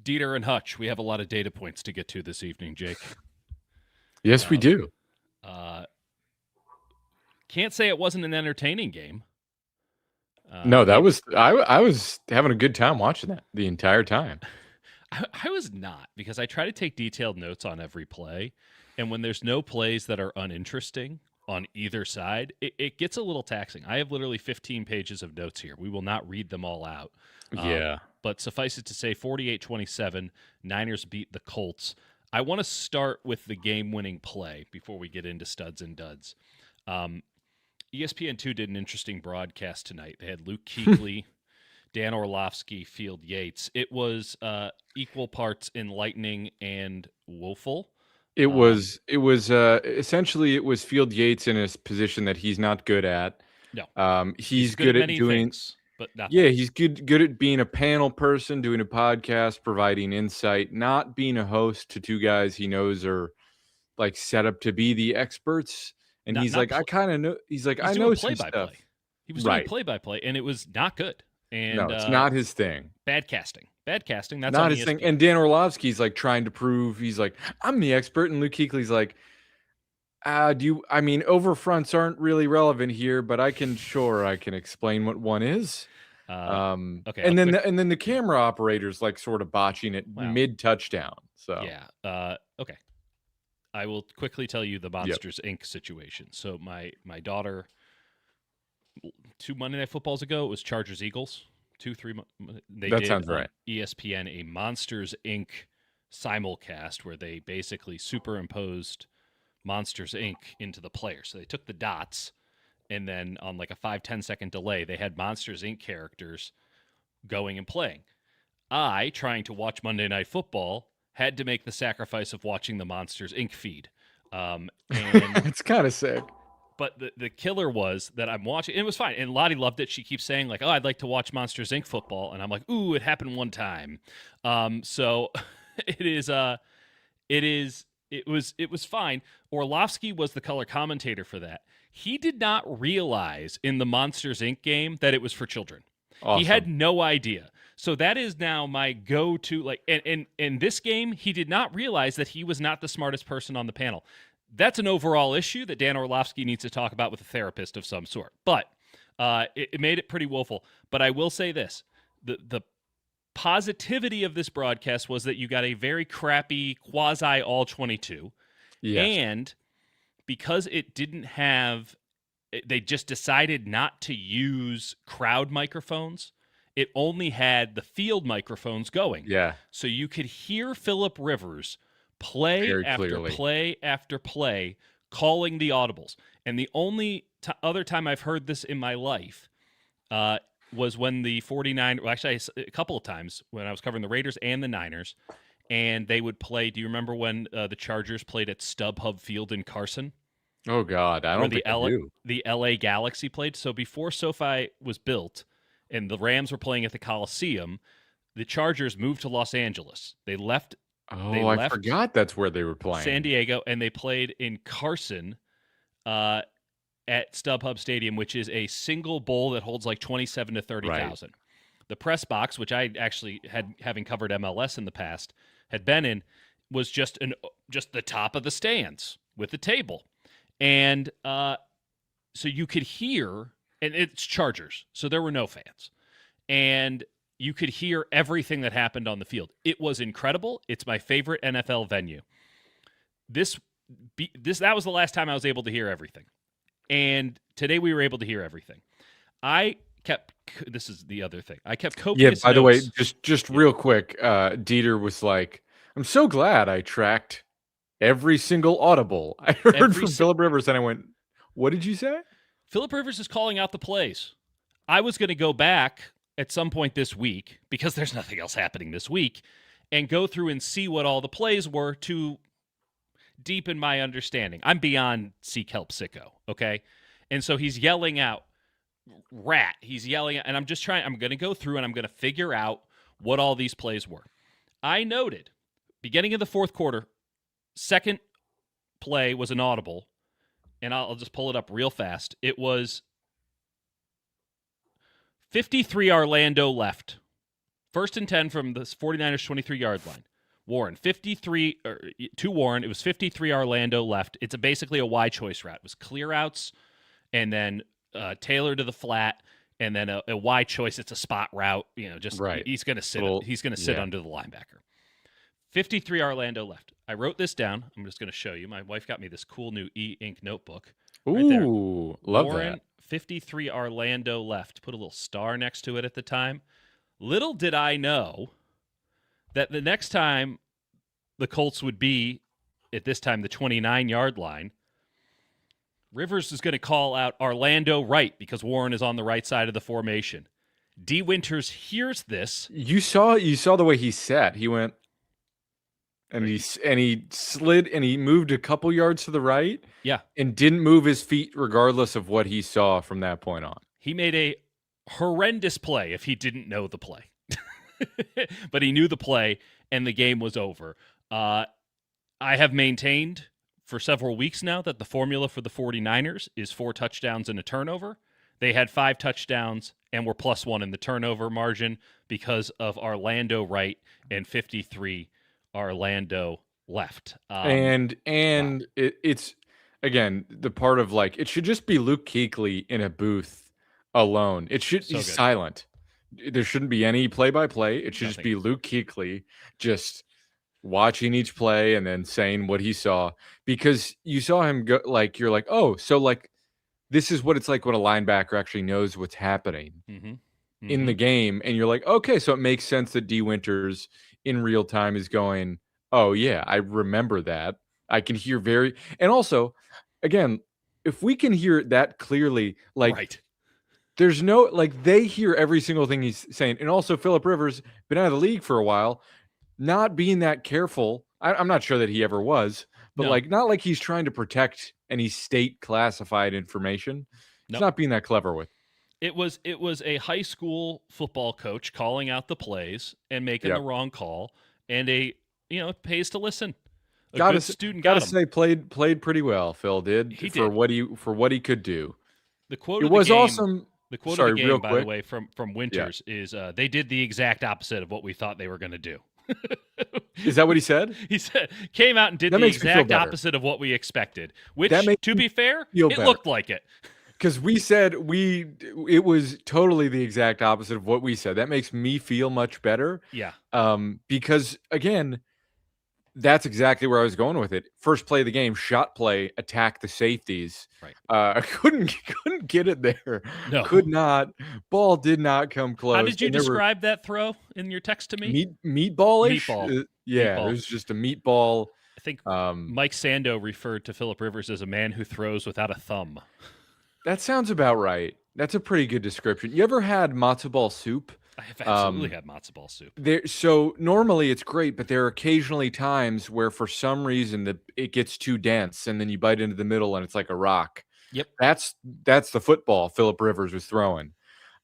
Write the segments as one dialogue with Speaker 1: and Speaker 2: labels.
Speaker 1: Dieter and Hutch. We have a lot of data points to get to this evening, Jake.
Speaker 2: Yes, we do.
Speaker 1: Can't say it wasn't an entertaining game.
Speaker 2: No, that was I was having a good time watching that the entire time.
Speaker 1: I was not, because I try to take detailed notes on every play, and when there's no plays that are uninteresting on either side, it gets a little taxing. I have literally 15 pages of notes here. We will not read them all out.
Speaker 2: Yeah.
Speaker 1: But suffice it to say, 48-27, Niners beat the Colts. I want to start with the game-winning play before we get into studs and duds. ESPN2 did an interesting broadcast tonight. They had Luke Kuechly, Dan Orlovsky, Field Yates. It was equal parts enlightening and woeful.
Speaker 2: It was essentially it was Field Yates in a position that he's not good at.
Speaker 1: No.
Speaker 2: He's good at
Speaker 1: many
Speaker 2: doing
Speaker 1: things, but not
Speaker 2: yeah, he's good at being a panel person, doing a podcast, providing insight, not being a host to two guys he knows are like set up to be the experts. And he's like, I kind of know. He's like, I know some stuff.
Speaker 1: He was doing play-by-play, and it was not good. And
Speaker 2: no, it's not his thing.
Speaker 1: Bad casting. That's
Speaker 2: not his thing. And Dan Orlovsky's like trying to prove he's like, I'm the expert, and Luke Kuechly's like, overfronts aren't really relevant here, but I can explain what one is.
Speaker 1: Okay.
Speaker 2: And then the camera operator's like sort of botching it mid touchdown. So
Speaker 1: yeah. Okay. I will quickly tell you the Monsters Inc. situation. So my daughter, 2 Monday Night Footballs ago, it was Chargers Eagles. 2-3.
Speaker 2: That sounds right.
Speaker 1: ESPN a Monsters Inc. simulcast where they basically superimposed Monsters Inc. into the player. So they took the dots, and then on like a 5-10 second delay, they had Monsters Inc. characters going and playing. I, trying to watch Monday Night Football, had to make the sacrifice of watching the Monsters Inc. feed. And
Speaker 2: it's kind of sick.
Speaker 1: But the killer was that I'm watching, and it was fine. And Lottie loved it. She keeps saying, like, oh, I'd like to watch Monsters Inc. football. And I'm like, ooh, it happened one time. So it was fine. Orlovsky was the color commentator for that. He did not realize in the Monsters Inc. game that it was for children. Awesome. He had no idea. So that is now my go-to. Like, and in this game, he did not realize that he was not the smartest person on the panel. That's an overall issue that Dan Orlovsky needs to talk about with a therapist of some sort. But it made it pretty woeful. But I will say this. The positivity of this broadcast was that you got a very crappy quasi all-22. Yes. And because it didn't have – they just decided not to use crowd microphones. It only had the field microphones going.
Speaker 2: Yeah.
Speaker 1: So you could hear Phillip Rivers – play after play after play, calling the audibles. And the only other time I've heard this in my life was when the 49 – well, actually, a couple of times when I was covering the Raiders and the Niners, and they would play – do you remember when the Chargers played at StubHub Field in Carson?
Speaker 2: Oh, God. I don't think I do.
Speaker 1: The LA Galaxy played. So before SoFi was built and the Rams were playing at the Coliseum, the Chargers moved to Los Angeles. They left –
Speaker 2: I forgot that's where they were playing.
Speaker 1: San Diego, and they played in Carson at StubHub Stadium, which is a single bowl that holds like 27 to 30,000. Right. The press box, which I actually had, having covered MLS in the past, had been in, was just the top of the stands with the table. And so you could hear, and it's Chargers, so there were no fans. And you could hear everything that happened on the field. It was incredible. It's my favorite NFL venue. That was the last time I was able to hear everything. And today we were able to hear everything. This is the other thing. I kept copious
Speaker 2: notes. Yeah, by the way, just real quick, Dieter was like, I'm so glad I tracked every single audible. I heard from Phillip Rivers, and I went, what did you say?
Speaker 1: Phillip Rivers is calling out the plays. I was going to go back at some point this week, because there's nothing else happening this week, and go through and see what all the plays were to deepen my understanding. I'm beyond seek help sicko, okay? And so he's yelling out, rat. He's yelling, and I'm going to go through and I'm going to figure out what all these plays were. I noted, beginning of the fourth quarter, second play was an audible, and I'll just pull it up real fast. It was 53 Orlando left, First and 10 from the 49ers 23-yard line. Warren, 53 to Warren. It was 53 Orlando left. It's basically a Y choice route. It was clear outs and then Taylor to the flat and then a Y choice. It's a spot route. Just right. He's going to sit. He's going to sit under the linebacker. 53 Orlando left. I wrote this down. I'm just going to show you. My wife got me this cool new e-ink notebook.
Speaker 2: Right there. Ooh, love
Speaker 1: Warren,
Speaker 2: that.
Speaker 1: 53 Orlando left. Put a little star next to it at the time. Little did I know that the next time the Colts would be, at this time, the 29-yard line, Rivers is going to call out Orlando right because Warren is on the right side of the formation. D. Winters hears this.
Speaker 2: You saw the way he sat. He went and he slid and he moved a couple yards to the right.
Speaker 1: Yeah.
Speaker 2: And didn't move his feet regardless of what he saw from that point on.
Speaker 1: He made a horrendous play if he didn't know the play. But he knew the play, and the game was over. I have maintained for several weeks now that the formula for the 49ers is 4 touchdowns and a turnover. They had 5 touchdowns and were +1 in the turnover margin because of Orlando right and 53 Orlando left.
Speaker 2: Wow. It's, again, the part of, like, it should just be Luke Kuechly in a booth alone. He's silent. There shouldn't be any play-by-play. It should just be Luke Kuechly just watching each play and then saying what he saw. Because you saw him go, like, you're like, oh, so, like, this is what it's like when a linebacker actually knows what's happening in the game. And you're like, okay, so it makes sense that D. Winters in real time is going, oh, yeah, I remember that. I can hear and also, again, if we can hear that clearly, like,
Speaker 1: right.
Speaker 2: There's no, like, they hear every single thing he's saying. And also, Phillip Rivers, been out of the league for a while, not being that careful. I'm not sure that he ever was, but like, not like he's trying to protect any state classified information. He's not being that clever with.
Speaker 1: It was a high school football coach calling out the plays and making the wrong call, and it pays to listen. Good student got him.
Speaker 2: Say played pretty well. Phil did for what he could do.
Speaker 1: The quote.
Speaker 2: It was awesome.
Speaker 1: The quote of the game, by the way, from Winters is, "They did the exact opposite of what we thought they were going to do."
Speaker 2: Is that what he said?
Speaker 1: He said came out and did the exact opposite of what we expected. Which, to be fair, it looked like it.
Speaker 2: Because we said it was totally the exact opposite of what we said. That makes me feel much better.
Speaker 1: Yeah.
Speaker 2: Because again, that's exactly where I was going with it. First play of the game, shot play, attack the safeties.
Speaker 1: Right.
Speaker 2: I couldn't get it there.
Speaker 1: No.
Speaker 2: Could not. Ball did not come close.
Speaker 1: How did you describe that throw in your text to me?
Speaker 2: Meatball-ish?
Speaker 1: Meatball.
Speaker 2: It was just a meatball.
Speaker 1: I think Mike Sando referred to Phillip Rivers as a man who throws without a thumb.
Speaker 2: That sounds about right. That's a pretty good description. You ever had matzo ball soup?
Speaker 1: I have absolutely had matzo ball soup.
Speaker 2: So normally it's great, but there are occasionally times where for some reason it gets too dense, and then you bite into the middle and it's like a rock.
Speaker 1: Yep.
Speaker 2: That's the football Phillip Rivers was throwing.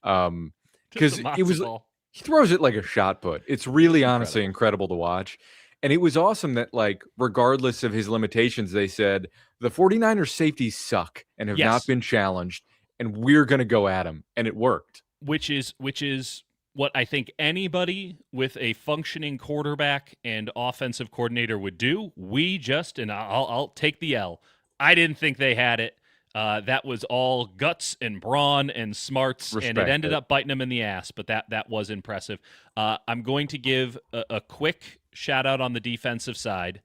Speaker 2: Because he throws it like a shot put. It's really honestly incredible to watch. And it was awesome that, like, regardless of his limitations, they said the 49ers safeties suck and have not been challenged, and we're going to go at him. And it worked.
Speaker 1: Which is what I think anybody with a functioning quarterback and offensive coordinator would do. And I'll take the L. I didn't think they had it. That was all guts and brawn and smarts, and it ended up biting them in the ass, but that was impressive. I'm going to give a quick shout-out on the defensive side.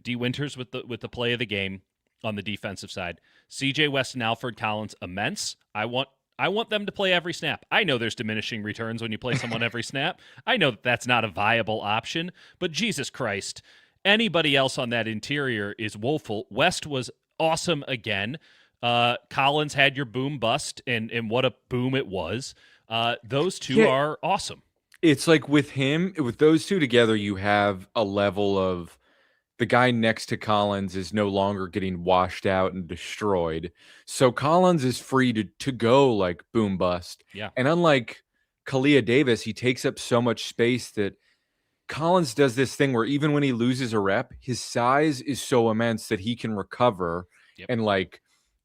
Speaker 1: D. Winters with the play of the game on the defensive side. C.J. West and Alfred Collins, immense. I want them to play every snap. I know there's diminishing returns when you play someone every snap. I know that's not a viable option, but Jesus Christ, anybody else on that interior is woeful. West was awesome again. Collins had your boom bust, and what a boom it was. Those two are awesome.
Speaker 2: It's like with those two together, you have a level of the guy next to Collins is no longer getting washed out and destroyed. So Collins is free to go like boom bust.
Speaker 1: Yeah.
Speaker 2: And unlike Kalia Davis, he takes up so much space that Collins does this thing where even when he loses a rep, his size is so immense that he can recover and, like,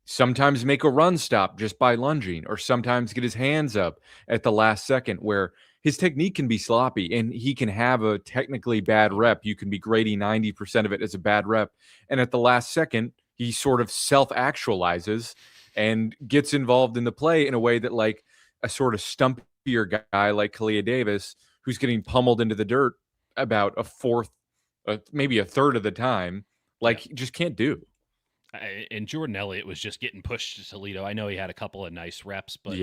Speaker 2: sometimes make a run stop just by lunging, or sometimes get his hands up at the last second, where his technique can be sloppy, and he can have a technically bad rep. You can be grading 90% of it as a bad rep, and at the last second, he sort of self-actualizes and gets involved in the play in a way that, like, a sort of stumpier guy like Kalia Davis, who's getting pummeled into the dirt about a fourth, maybe a third of the time, like, just can't do.
Speaker 1: And Jordan Elliott was just getting pushed to Toledo. I know he had a couple of nice reps, but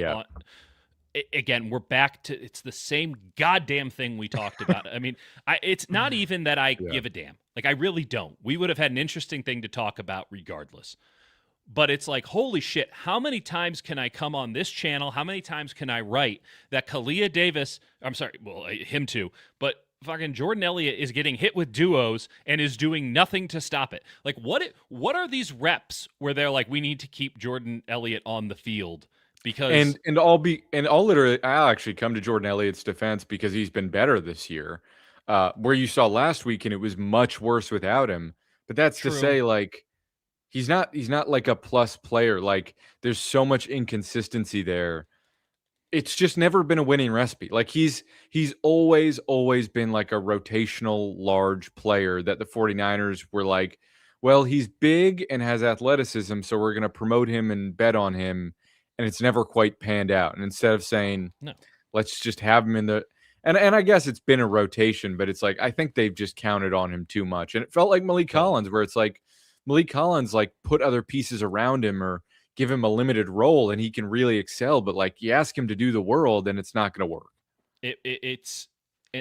Speaker 1: again, we're back to it's the same goddamn thing we talked about. I mean, it's not even that I give a damn. Like, I really don't. We would have had an interesting thing to talk about regardless. But it's like, holy shit, how many times can I come on this channel? How many times can I write that Kalia Davis, I'm sorry, well, him too, but fucking Jordan Elliott is getting hit with duos and is doing nothing to stop it. Like, what are these reps where they're like, we need to keep Jordan Elliott on the field? Because
Speaker 2: I'll actually come to Jordan Elliott's defense because he's been better this year. Where you saw last week and it was much worse without him. But that's to say, like, he's not like a plus player. Like, there's so much inconsistency there. It's just never been a winning recipe. Like, he's always been like a rotational large player that the 49ers were like, well, he's big and has athleticism, so we're going to promote him and bet on him. And it's never quite panned out. And instead of saying, no, let's just have him in the and I guess it's been a rotation, but it's like, I think they've just counted on him too much. And it felt like Malik Collins, where it's like Malik Collins, like, put other pieces around him or give him a limited role and he can really excel. But, like, you ask him to do the world and it's not going to work.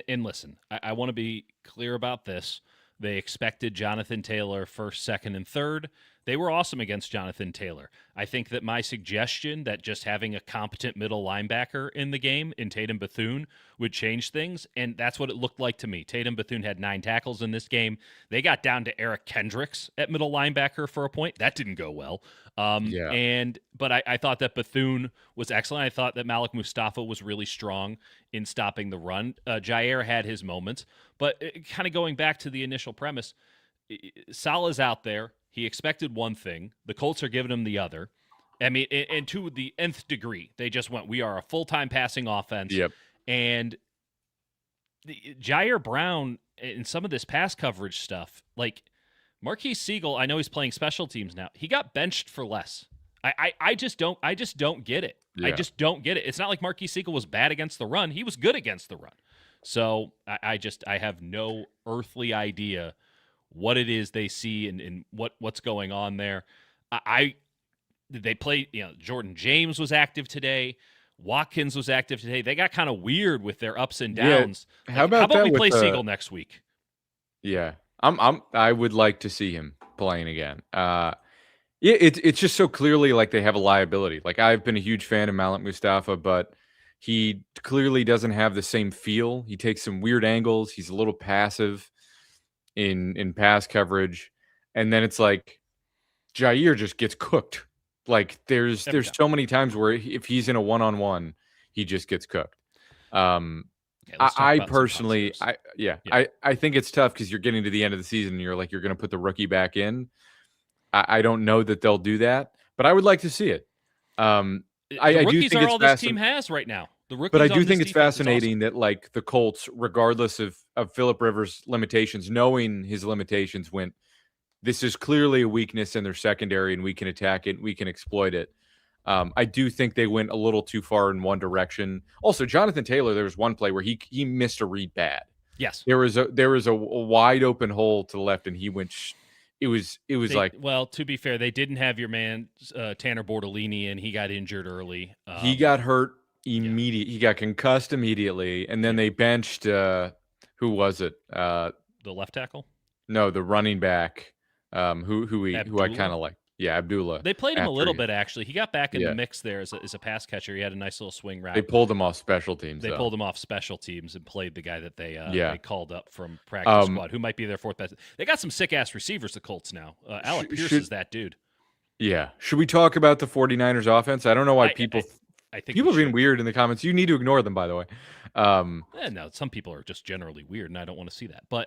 Speaker 1: And listen, I want to be clear about this. They expected Jonathan Taylor first, second, and third. They were awesome against Jonathan Taylor. I think that my suggestion that just having a competent middle linebacker in the game in Tatum Bethune would change things, and that's what it looked like to me. Tatum Bethune had 9 tackles in this game. They got down to Eric Kendricks at middle linebacker for a point. That didn't go well. But I thought that Bethune was excellent. I thought that Malik Mustafa was really strong in stopping the run. Jair had his moments, but kind of going back to the initial premise, Salah's out there. He expected one thing. The Colts are giving him the other. I mean, and to the nth degree, they just went, we are a full-time passing offense.
Speaker 2: Yep.
Speaker 1: And Jair Brown, in some of this pass coverage stuff, like Marquise Siegel, I know he's playing special teams now. He got benched for less. I just don't get it. Yeah. I just don't get it. It's not like Marquise Siegel was bad against the run. He was good against the run. So I have no earthly idea what it is they see and what's going on there. They play, Jordan James was active today. Watkins was active today. They got kind of weird with their ups and downs.
Speaker 2: Yeah. How about
Speaker 1: we play Siegel next week?
Speaker 2: Yeah. I would like to see him playing again. It's just so clearly like they have a liability. Like, I've been a huge fan of Malik Mustafa, but he clearly doesn't have the same feel. He takes some weird angles. He's a little passive in pass coverage, and then it's like Jair just gets cooked. Like, there's so many times where if he's in a one-on-one, he just gets cooked. I personally, I think it's tough because you're getting to the end of the season and you're like, you're going to put the rookie back in. I don't know that they'll do that, but I would like to see it.
Speaker 1: The rookies are all this team has right now.
Speaker 2: But I do think it's fascinating that, like, the Colts, regardless of Phillip Rivers' limitations, knowing his limitations, went, this is clearly a weakness in their secondary and we can attack it, we can exploit it. I do think they went a little too far in one direction. Also, Jonathan Taylor, there was one play where he missed a read bad.
Speaker 1: Yes.
Speaker 2: There was a wide open hole to the left and he went it was
Speaker 1: well, to be fair, they didn't have your man Tanner Bortolini, and he got injured early.
Speaker 2: He got hurt immediately. He got concussed immediately, and then they benched who was it?
Speaker 1: The left tackle?
Speaker 2: No, the running back. Who I kind of like. Yeah, Abdullah.
Speaker 1: They played him a little bit, actually. He got back in the mix there as a pass catcher. He had a nice little swing route.
Speaker 2: They pulled him off special teams.
Speaker 1: They pulled him off special teams and played the guy that they called up from practice squad, who might be their fourth best. They got some sick-ass receivers, the Colts, now. Alec Pierce is that dude.
Speaker 2: Yeah. Should we talk about the 49ers offense? I don't know why people are being weird in the comments. You need to ignore them, by the way.
Speaker 1: No, some people are just generally weird, and I don't want to see that. But,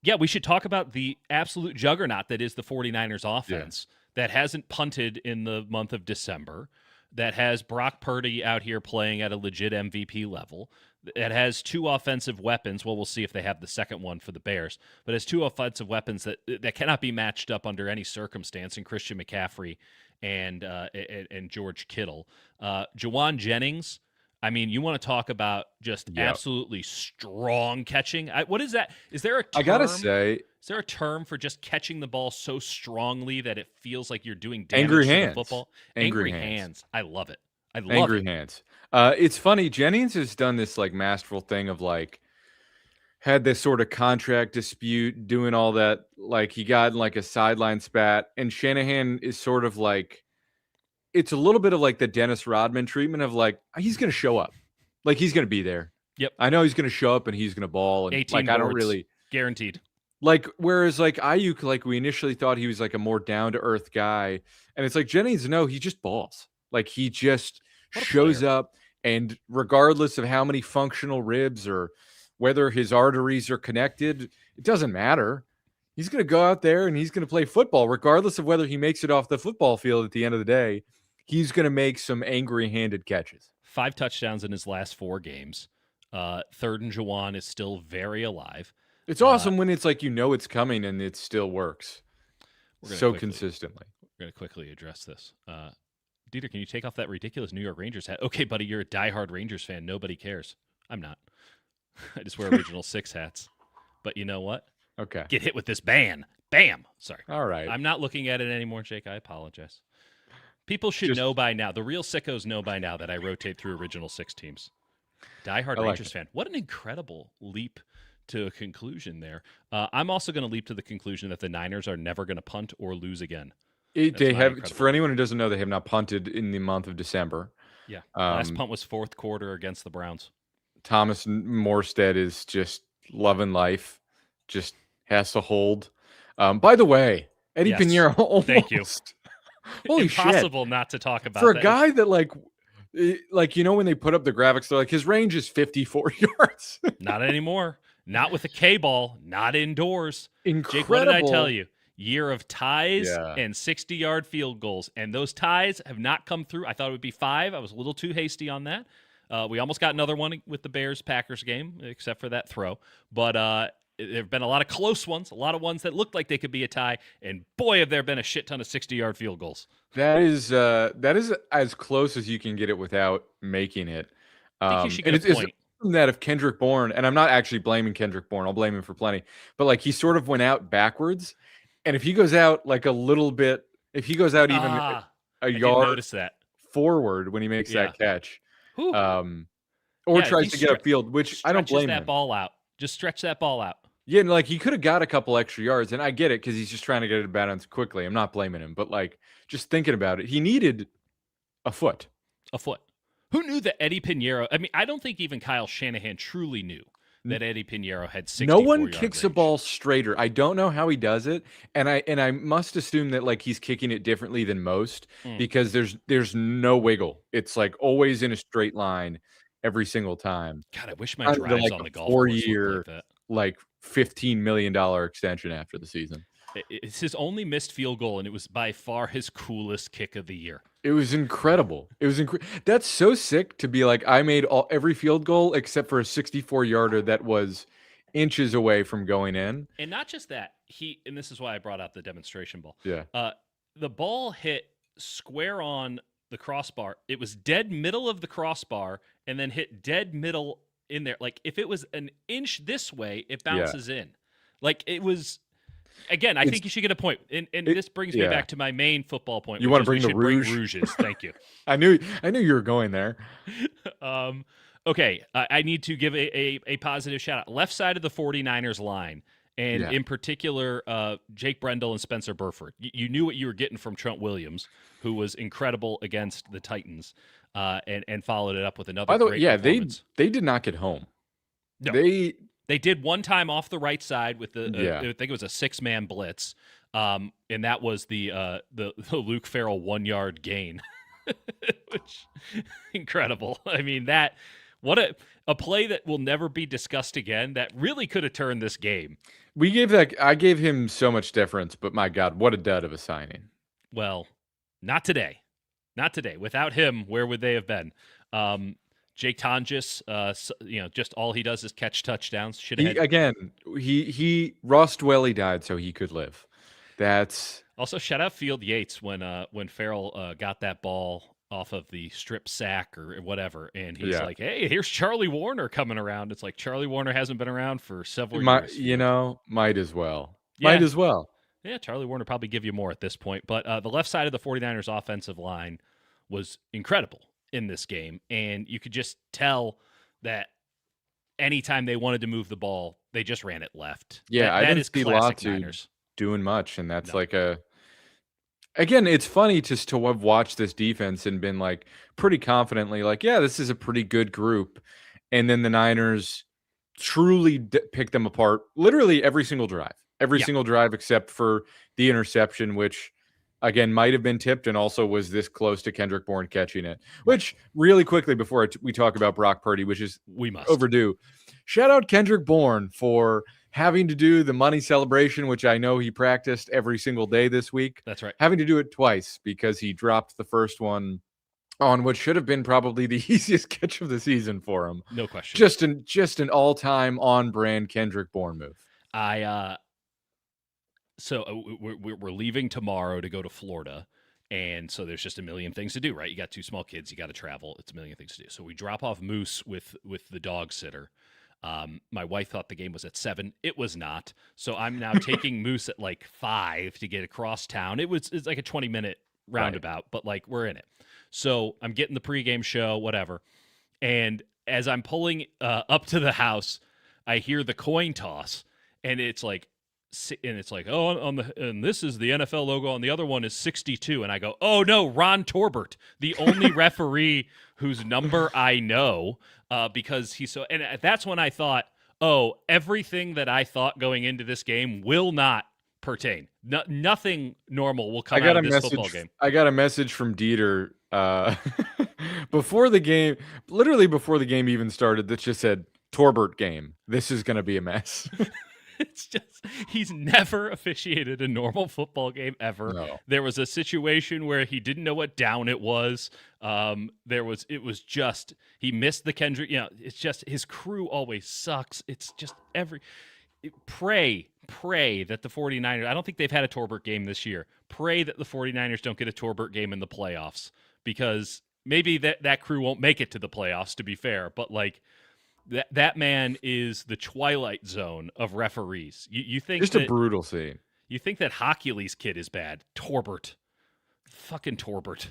Speaker 1: yeah, we should talk about the absolute juggernaut that is the 49ers offense that hasn't punted in the month of December, that has Brock Purdy out here playing at a legit MVP level, that has two offensive weapons. Well, we'll see if they have the second one for the Bears, but has two offensive weapons that cannot be matched up under any circumstance in Christian McCaffrey and George Kittle. Jawan Jennings, I mean, you want to talk about just absolutely strong catching. What is that? Is there a term?
Speaker 2: I gotta say,
Speaker 1: is there a term for just catching the ball so strongly that it feels like you're doing damage to the football? Angry hands. I love it. I love
Speaker 2: angry hands. It's funny. Jennings has done this like masterful thing of like had this sort of contract dispute, doing all that. Like he got in like a sideline spat, and Shanahan is sort of like, it's a little bit of like the Dennis Rodman treatment of like, he's going to show up. Like he's going to be there.
Speaker 1: Yep.
Speaker 2: I know he's going to show up and he's going to ball. And
Speaker 1: 18
Speaker 2: like,
Speaker 1: boards,
Speaker 2: I don't really
Speaker 1: guaranteed.
Speaker 2: Like, whereas like Ayuk, like we initially thought he was like a more down to earth guy. And it's like Jennings, no, he just balls. Like he just shows up, and regardless of how many functional ribs or whether his arteries are connected, it doesn't matter. He's going to go out there and he's going to play football, regardless of whether he makes it off the football field at the end of the day. He's going to make some angry-handed catches.
Speaker 1: 5 touchdowns in his last 4 games. Third and Jawan is still very alive.
Speaker 2: It's awesome when it's like it's coming and it still works so consistently.
Speaker 1: We're going to quickly address this. Dieter, can you take off that ridiculous New York Rangers hat? Okay, buddy, you're a diehard Rangers fan. Nobody cares. I'm not. I just wear original 6 hats. But you know what?
Speaker 2: Okay.
Speaker 1: Get hit with this ban. Bam. Sorry.
Speaker 2: All right.
Speaker 1: I'm not looking at it anymore, Jake. I apologize. People should know by now. The real sickos know by now that I rotate through original 6 teams. Diehard Rangers fan. What an incredible leap to a conclusion there. I'm also going to leap to the conclusion that the Niners are never going to punt or lose again.
Speaker 2: They have, for anyone who doesn't know, they have not punted in the month of December.
Speaker 1: Yeah. Last punt was 4th quarter against the Browns.
Speaker 2: Thomas Morstead is just loving life. Just has to hold. By the way, Eddie Pinheiro almost.
Speaker 1: Thank you.
Speaker 2: Holy
Speaker 1: Impossible
Speaker 2: shit.
Speaker 1: not to talk about
Speaker 2: for
Speaker 1: that.
Speaker 2: A guy that like when they put up the graphics, they're like his range is 54 yards.
Speaker 1: Not anymore. Not with a K-ball. Not indoors.
Speaker 2: Incredible.
Speaker 1: Jake, what did I tell you? Year of ties and 60-yard field goals, and those ties have not come through. I thought it would be 5. I was a little too hasty on that. We almost got another one with the Bears-Packers game, except for that throw. But there have been a lot of close ones, a lot of ones that looked like they could be a tie, and boy, have there been a shit ton of 60-yard field goals.
Speaker 2: That is as close as you can get it without making it.
Speaker 1: I think you should get a point.
Speaker 2: That if Kendrick Bourne, and I'm not actually blaming Kendrick Bourne, I'll blame him for plenty, but like he sort of went out backwards, and if he goes out like a little bit, if he goes out even a yard forward when he makes that catch, or tries to get upfield, which I don't blame him.
Speaker 1: Ball out. Just stretch that ball out.
Speaker 2: Yeah, and like he could have got a couple extra yards, and I get it because he's just trying to get it balanced quickly. I'm not blaming him, but like just thinking about it, he needed a foot.
Speaker 1: A foot. Who knew that Eddie Pinheiro? I mean, I don't think even Kyle Shanahan truly knew that Eddie Pinheiro had 64
Speaker 2: No one kicks a ball straighter. I don't know how he does it, and I must assume that like he's kicking it differently than most because there's no wiggle. It's like always in a straight line every single time.
Speaker 1: God, I wish my drives on the golf course looked like that.
Speaker 2: Like $15 million extension after the season.
Speaker 1: It's his only missed field goal, and it was by far his coolest kick of the year.
Speaker 2: It was incredible. That's so sick to be like, I made every field goal except for a 64-yarder that was inches away from going in.
Speaker 1: And not just that, and this is why I brought out the demonstration ball.
Speaker 2: Yeah.
Speaker 1: The ball hit square on the crossbar. It was dead middle of the crossbar and then hit dead middle in there. Like if it was an inch this way, it bounces in. Like it was. Again, I think you should get a point, and this brings me back to my main football point.
Speaker 2: You want to bring the
Speaker 1: Bring rouges. Thank you.
Speaker 2: I knew you were going there.
Speaker 1: Okay, I need to give a positive shout out. Left side of the 49ers line, and in particular, Jake Brendel and Spencer Burford. You knew what you were getting from Trent Williams, who was incredible against the Titans, and followed it up with another.
Speaker 2: By the way,
Speaker 1: performance.
Speaker 2: they did not get home.
Speaker 1: No. They did one time off the right side with I think it was a 6-man blitz, and that was the Luke Farrell 1-yard gain, which incredible. I mean what a play that will never be discussed again. That really could have turned this game.
Speaker 2: I gave him so much deference, but my God, what a dud of a signing.
Speaker 1: Well, not today. Not today. Without him, where would they have been? Jake Tonjes, just all he does is catch touchdowns.
Speaker 2: He rust well he died so he could live. That's
Speaker 1: also shout out Field Yates when Farrell got that ball off of the strip sack or whatever, and he's like, "Hey, here's Charlie Warner coming around." It's like Charlie Warner hasn't been around for several years.
Speaker 2: Might as well.
Speaker 1: Yeah.
Speaker 2: Might as well.
Speaker 1: Yeah, Charlie Warner probably give you more at this point. But the left side of the 49ers offensive line was incredible in this game, and you could just tell that anytime they wanted to move the ball, they just ran it left.
Speaker 2: Yeah, I didn't see Latu doing much, and that's again, it's funny just to have watched this defense and been like pretty confidently like, yeah, this is a pretty good group, and then the Niners truly pick them apart literally every single drive. Every single drive except for the interception, which again might have been tipped and also was this close to Kendrick Bourne catching it. Which really quickly before we talk about Brock Purdy, which is overdue, shout out Kendrick Bourne for having to do the money celebration, which I know he practiced every single day this week.
Speaker 1: That's right.
Speaker 2: Having to do it twice because he dropped the first one on what should have been probably the easiest catch of the season for him.
Speaker 1: No question.
Speaker 2: Just an all-time on-brand Kendrick Bourne move.
Speaker 1: So we're leaving tomorrow to go to Florida, and so there's just a million things to do, right? You got 2 small kids, you got to travel. It's a million things to do. So we drop off Moose with the dog sitter. My wife thought the game was at 7. It was not. So I'm now taking Moose at like 5 to get across town. It's like a 20-minute roundabout, but like we're in it. So I'm getting the pregame show, whatever. And as I'm pulling up to the house, I hear the coin toss, and it's like, and this is the NFL logo, and the other one is 62. And I go, oh no, Ron Torbert, the only referee whose number I know, because he's so. And that's when I thought, oh, everything that I thought going into this game will not pertain. Nothing normal will come out of this football game.
Speaker 2: I got a message from Dieter before the game, literally before the game even started, that just said, Torbert game. This is going to be a mess.
Speaker 1: It's just, he's never officiated a normal football game ever.
Speaker 2: No.
Speaker 1: There was a situation where he didn't know what down it was. It was just, he missed the Kendrick. It's just, his crew always sucks. It's just pray that the 49ers, I don't think they've had a Torbert game this year. Pray that the 49ers don't get a Torbert game in the playoffs, because maybe that crew won't make it to the playoffs, to be fair. But like, that man is the Twilight Zone of referees. You think
Speaker 2: just a brutal scene.
Speaker 1: You think that Hockley's kid is bad? Torbert, fucking Torbert.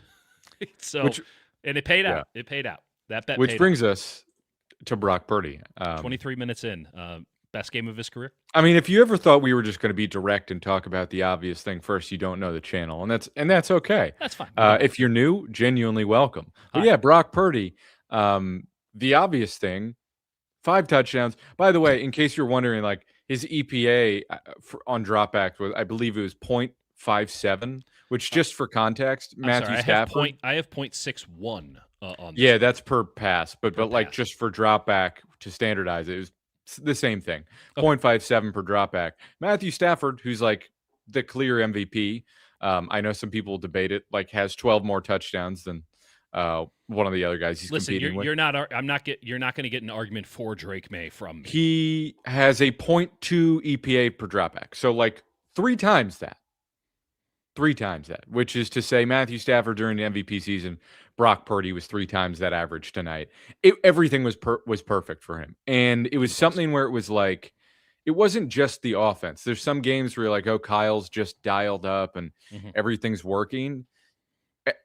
Speaker 1: And it paid out. It paid out. That bet.
Speaker 2: Which brings us to Brock Purdy.
Speaker 1: 23 minutes in, best game of his career.
Speaker 2: I mean, if you ever thought we were just going to be direct and talk about the obvious thing first, you don't know the channel, and that's okay.
Speaker 1: That's fine.
Speaker 2: If you're new, genuinely welcome. But yeah, Brock Purdy. The obvious thing. 5 touchdowns. By the way, in case you're wondering, like his EPA on dropbacks was, I believe it was 0.57, which just for context, Matthew Stafford.
Speaker 1: I have 0.61 on.
Speaker 2: Yeah, that's per pass, but like just for dropback to standardize it was the same thing. 0.57 per dropback. Matthew Stafford, who's like the clear MVP. I know some people debate it, like has 12 more touchdowns than one of the other guys he's competing with.
Speaker 1: You're not going to get an argument for Drake May from me.
Speaker 2: He has a 0.2 EPA per dropback. So like 3 times that. 3 times that, which is to say Matthew Stafford during the MVP season, Brock Purdy was 3 times that average tonight. Everything was perfect for him. And it was something where it was like, it wasn't just the offense. There's some games where you're like, oh, Kyle's just dialed up and everything's working.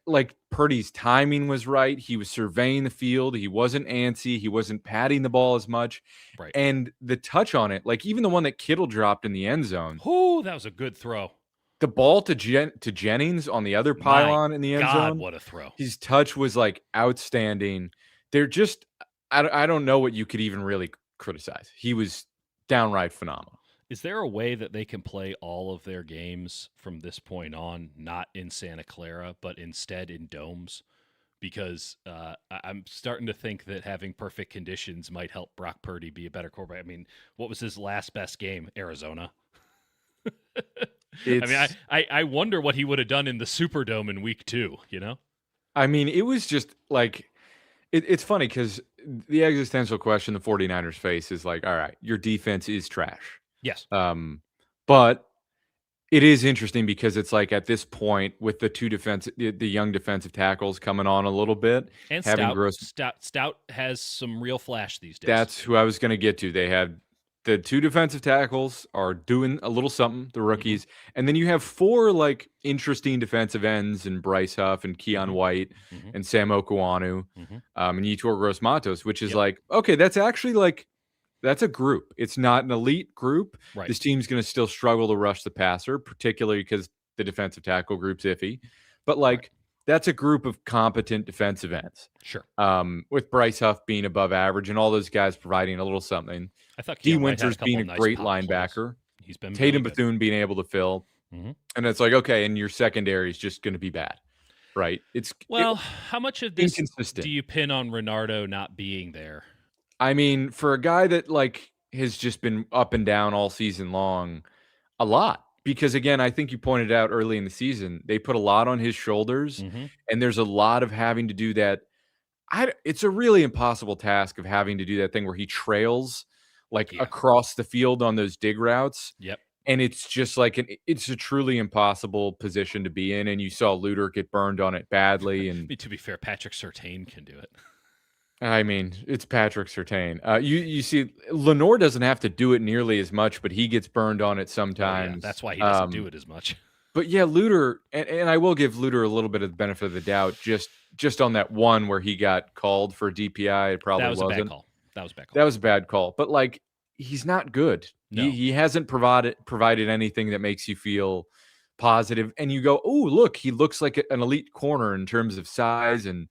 Speaker 2: Like Purdy's timing was right. He was surveying the field. He wasn't antsy. He wasn't patting the ball as much.
Speaker 1: Right.
Speaker 2: And the touch on it, like even the one that Kittle dropped in the end zone.
Speaker 1: Oh, that was a good throw.
Speaker 2: The ball to Jennings on the other pylon in the end zone.
Speaker 1: What a throw.
Speaker 2: His touch was like outstanding. They're just, I don't know what you could even really criticize. He was downright phenomenal.
Speaker 1: Is there a way that they can play all of their games from this point on, not in Santa Clara, but instead in domes? Because I'm starting to think that having perfect conditions might help Brock Purdy be a better quarterback. I mean, what was his last best game? Arizona. I mean, I wonder what he would have done in the Superdome in week 2, you know?
Speaker 2: I mean, it was just like it's funny because the existential question the 49ers face is like, all right, your defense is trash.
Speaker 1: Yes.
Speaker 2: But it is interesting because it's like at this point with the the young defensive tackles coming on a little bit,
Speaker 1: And
Speaker 2: having
Speaker 1: Stout has some real flash these days.
Speaker 2: That's who I was going to get to. They had the 2 defensive tackles are doing a little something, the rookies, and then you have 4 like interesting defensive ends and Bryce Huff and Keon White and Sam Okuanu and Yetur Gross-Matos, which is like, okay, that's actually like that's a group. It's not an elite group.
Speaker 1: Right.
Speaker 2: This team's going to still struggle to rush the passer, particularly because the defensive tackle group's iffy. But like that's a group of competent defensive ends.
Speaker 1: Sure.
Speaker 2: With Bryce Huff being above average and all those guys providing a little something.
Speaker 1: I thought
Speaker 2: D. Winters being a great linebacker.
Speaker 1: He's been
Speaker 2: Tatum
Speaker 1: really
Speaker 2: Bethune being able to fill. And it's like, okay, and your secondary is just going to be bad. Right?
Speaker 1: How much of this do you pin on Renardo not being there?
Speaker 2: I mean, for a guy that like has just been up and down all season long, a lot. Because again, I think you pointed out early in the season, they put a lot on his shoulders, and there's a lot of having to do that. It's a really impossible task of having to do that thing where he trails like across the field on those dig routes.
Speaker 1: Yep.
Speaker 2: And it's just like it's a truly impossible position to be in. And you saw Luter get burned on it badly. And
Speaker 1: to be fair, Patrick Surtain can do it.
Speaker 2: I mean, it's Patrick Surtain. You see, Lenore doesn't have to do it nearly as much, but he gets burned on it sometimes.
Speaker 1: Yeah, that's why he doesn't do it as much.
Speaker 2: But yeah, Luter, and I will give Luter a little bit of the benefit of the doubt, just on that one where he got called for DPI. It probably wasn't.
Speaker 1: A bad call. That was a bad call.
Speaker 2: That was a bad call. But like, he's not good. No. He hasn't provided anything that makes you feel positive. And you go, oh, look, he looks like an elite corner in terms of size and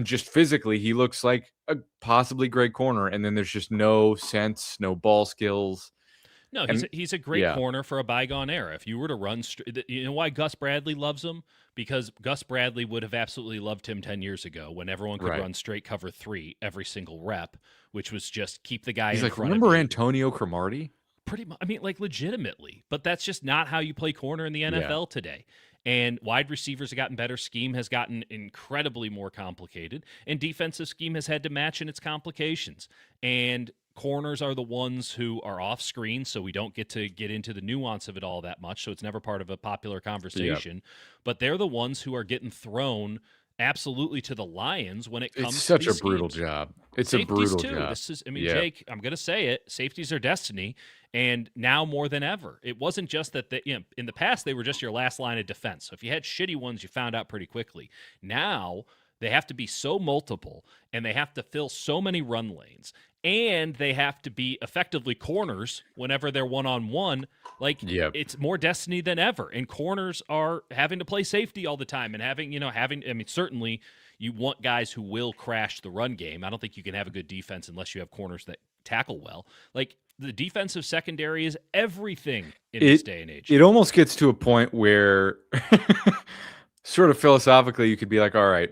Speaker 2: just physically, he looks like a possibly great corner. And then there's just no sense, no ball skills.
Speaker 1: No, he's a great corner for a bygone era. If you were to run, you know why Gus Bradley loves him? Because Gus Bradley would have absolutely loved him 10 years ago when everyone could run straight cover 3 every single rep, which was just keep the guy in front of you.
Speaker 2: Remember Antonio Cromartie?
Speaker 1: Pretty much. I mean, like legitimately. But that's just not how you play corner in the NFL today. And wide receivers have gotten better. Scheme has gotten incredibly more complicated. And defensive scheme has had to match in its complications. And corners are the ones who are off screen, so we don't get into the nuance of it all that much. So it's never part of a popular conversation. Yep. But they're the ones who are getting thrown absolutely to the lions when it comes to these
Speaker 2: such a brutal job. It's a brutal job.
Speaker 1: Jake, I'm going to say it. Safeties are destiny. And now more than ever, it wasn't just that in the past, they were just your last line of defense. So if you had shitty ones, you found out pretty quickly. Now they have to be so multiple and they have to fill so many run lanes and they have to be effectively corners whenever they're one-on-one. It's more destiny than ever. And corners are having to play safety all the time and certainly you want guys who will crash the run game. I don't think you can have a good defense unless you have corners that tackle well. Like, the defensive secondary is everything in this day and age.
Speaker 2: It almost gets to a point where sort of philosophically you could be like, all right,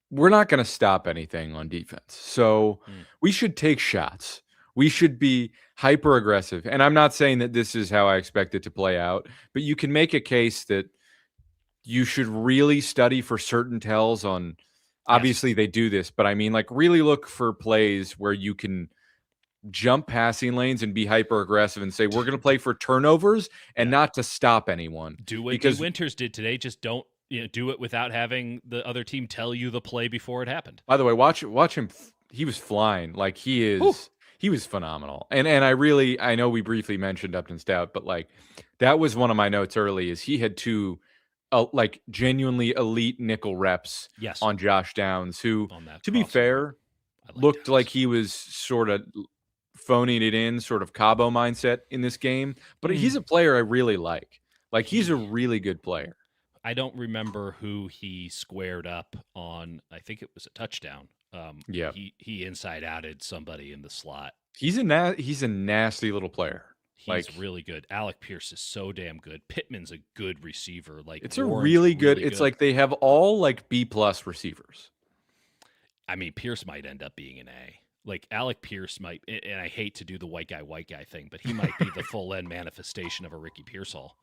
Speaker 2: we're not going to stop anything on defense. So we should take shots. We should be hyper aggressive. And I'm not saying that this is how I expect it to play out, but you can make a case that you should really study for certain tells on, obviously they do this, but I mean, like, really look for plays where you can jump passing lanes and be hyper aggressive and say, we're going to play for turnovers and not to stop anyone.
Speaker 1: Do what D. Winters did today. Just don't do it without having the other team tell you the play before it happened.
Speaker 2: By the way, watch him. He was flying. Like he was phenomenal. And I know we briefly mentioned Upton Stout, but like that was one of my notes early is he had 2 like genuinely elite nickel reps on Josh Downs, who, to be fair, looked like he was sort of phoning it in, sort of Cabo mindset in this game. But he's a player I really like. Like, he's a really good player.
Speaker 1: I don't remember who he squared up on. I think it was a touchdown. He inside-outed somebody in the slot.
Speaker 2: He's a nasty little player.
Speaker 1: He's really good. Alec Pierce is so damn good. Pittman's a good receiver. Like,
Speaker 2: it's Warren's really good. It's like they have all like B+ receivers.
Speaker 1: I mean, Pierce might end up being an A. Like, Alec Pierce might, and I hate to do the white guy thing, but he might be the full end manifestation of a Ricky Pearsall.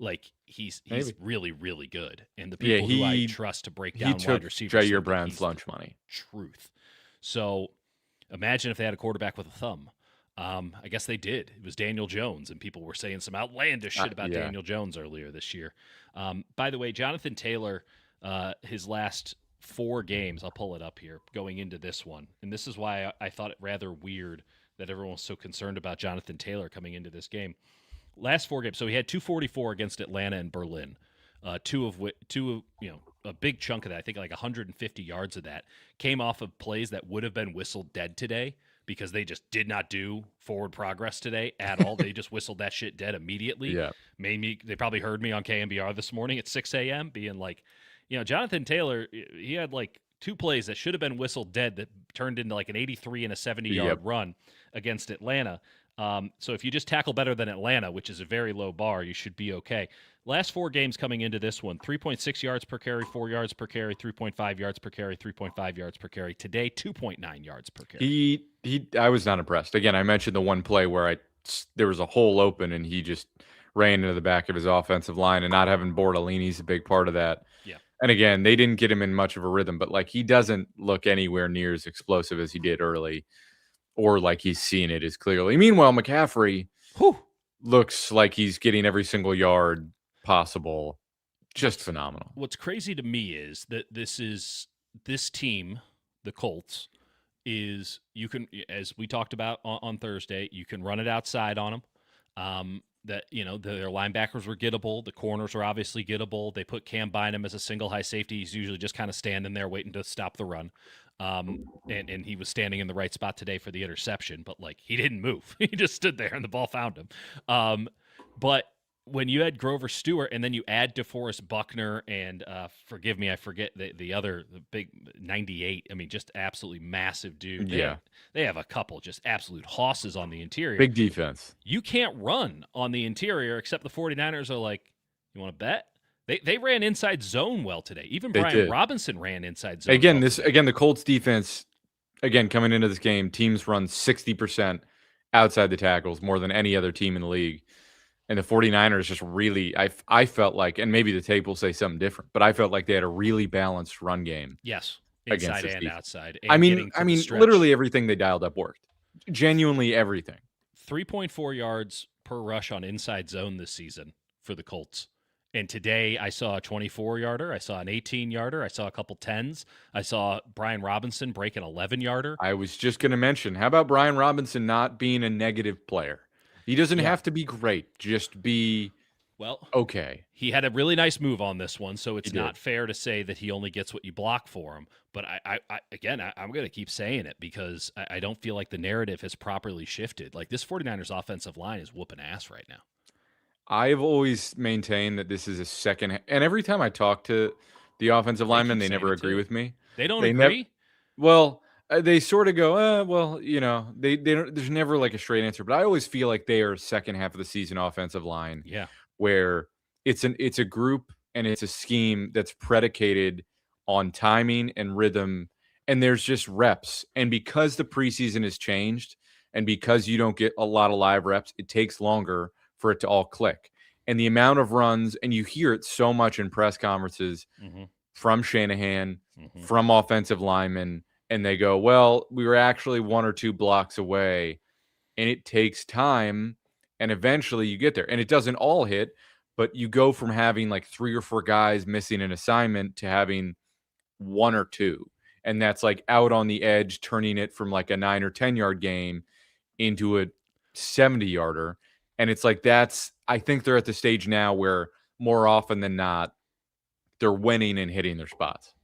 Speaker 1: Like he's really, really good. And the
Speaker 2: Yeah,
Speaker 1: people who I trust to break down wide receivers,
Speaker 2: Jair Brown's lunch money.
Speaker 1: Truth. So imagine if they had a quarterback with a thumb. I guess they did. It was Daniel Jones, and people were saying some outlandish shit about Daniel Jones earlier this year. By the way, Jonathan Taylor, his last 4 games, I'll pull it up here, going into this one. And this is why I thought it rather weird that everyone was so concerned about Jonathan Taylor coming into this game. Last 4 games, so he had 244 against Atlanta and Berlin. A big chunk of that, I think like 150 yards of that, came off of plays that would have been whistled dead today because they just did not do forward progress today at all. They just whistled that shit dead immediately.
Speaker 2: Yeah.
Speaker 1: They probably heard me on KMBR this morning at 6 a.m. being like, Jonathan Taylor, he had like 2 plays that should have been whistled dead that turned into like an 83 and a 70-yard run against Atlanta. So if you just tackle better than Atlanta, which is a very low bar, you should be okay. Last 4 games coming into this one, 3.6 yards per carry, 4 yards per carry, 3.5 yards per carry, 3.5 yards per carry. Today, 2.9 yards per carry.
Speaker 2: I was not impressed. Again, I mentioned the one play where there was a hole open and he just ran into the back of his offensive line, and not having Bordellini's a big part of that.
Speaker 1: Yeah.
Speaker 2: And again, they didn't get him in much of a rhythm, but like he doesn't look anywhere near as explosive as he did early, or like he's seeing it as clearly. Meanwhile, McCaffrey looks like he's getting every single yard possible. Just phenomenal.
Speaker 1: What's crazy to me is that this team, the Colts, is, you can, as we talked about on Thursday, you can run it outside on them. That their linebackers were gettable, the corners are obviously gettable. They put Cam Bynum as a single high safety. He's usually just kind of standing there waiting to stop the run. And he was standing in the right spot today for the interception, but like he didn't move. He just stood there and the ball found him. But when you had Grover Stewart and then you add DeForest Buckner and forgive me, I forget the big 98. I mean, just absolutely massive dude. They have a couple just absolute hosses on the interior.
Speaker 2: Big defense.
Speaker 1: You can't run on the interior, except the 49ers are like, you want to bet? They ran inside zone well today. Even Brian Robinson ran inside zone.
Speaker 2: Again, the Colts defense, coming into this game, teams run 60% outside the tackles, more than any other team in the league. And the 49ers just really, I felt like, and maybe the tape will say something different, but I felt like they had a really balanced run game.
Speaker 1: Yes, inside and outside. And
Speaker 2: I mean, literally everything they dialed up worked. Genuinely everything.
Speaker 1: 3.4 yards per rush on inside zone this season for the Colts. And today I saw a 24-yarder. I saw an 18-yarder. I saw a couple 10s. I saw Brian Robinson break an 11-yarder.
Speaker 2: I was just going to mention, how about Brian Robinson not being a negative player? He doesn't have to be great. Just be okay.
Speaker 1: He had a really nice move on this one, so it's not fair to say that he only gets what you block for him. But I'm going to keep saying it because I don't feel like the narrative has properly shifted. Like this 49ers offensive line is whooping ass right now.
Speaker 2: I've always maintained that this is a second, and every time I talk to the offensive linemen, they never agree with me.
Speaker 1: They don't agree?
Speaker 2: They sort of go, they don't, there's never like a straight answer, but I always feel like they are second half of the season offensive line.
Speaker 1: Yeah.
Speaker 2: Where it's a group and it's a scheme that's predicated on timing and rhythm, and there's just reps. And because the preseason has changed and because you don't get a lot of live reps, it takes longer for it to all click. And the amount of runs, and you hear it so much in press conferences from Shanahan, from offensive linemen, and they go, well, we were actually 1 or 2 blocks away, and it takes time, and eventually you get there. And it doesn't all hit, but you go from having like 3 or 4 guys missing an assignment to having 1 or 2. And that's like out on the edge, turning it from like a 9 or 10-yard game into a 70-yarder. And it's like I think they're at the stage now where more often than not, they're winning and hitting their spots.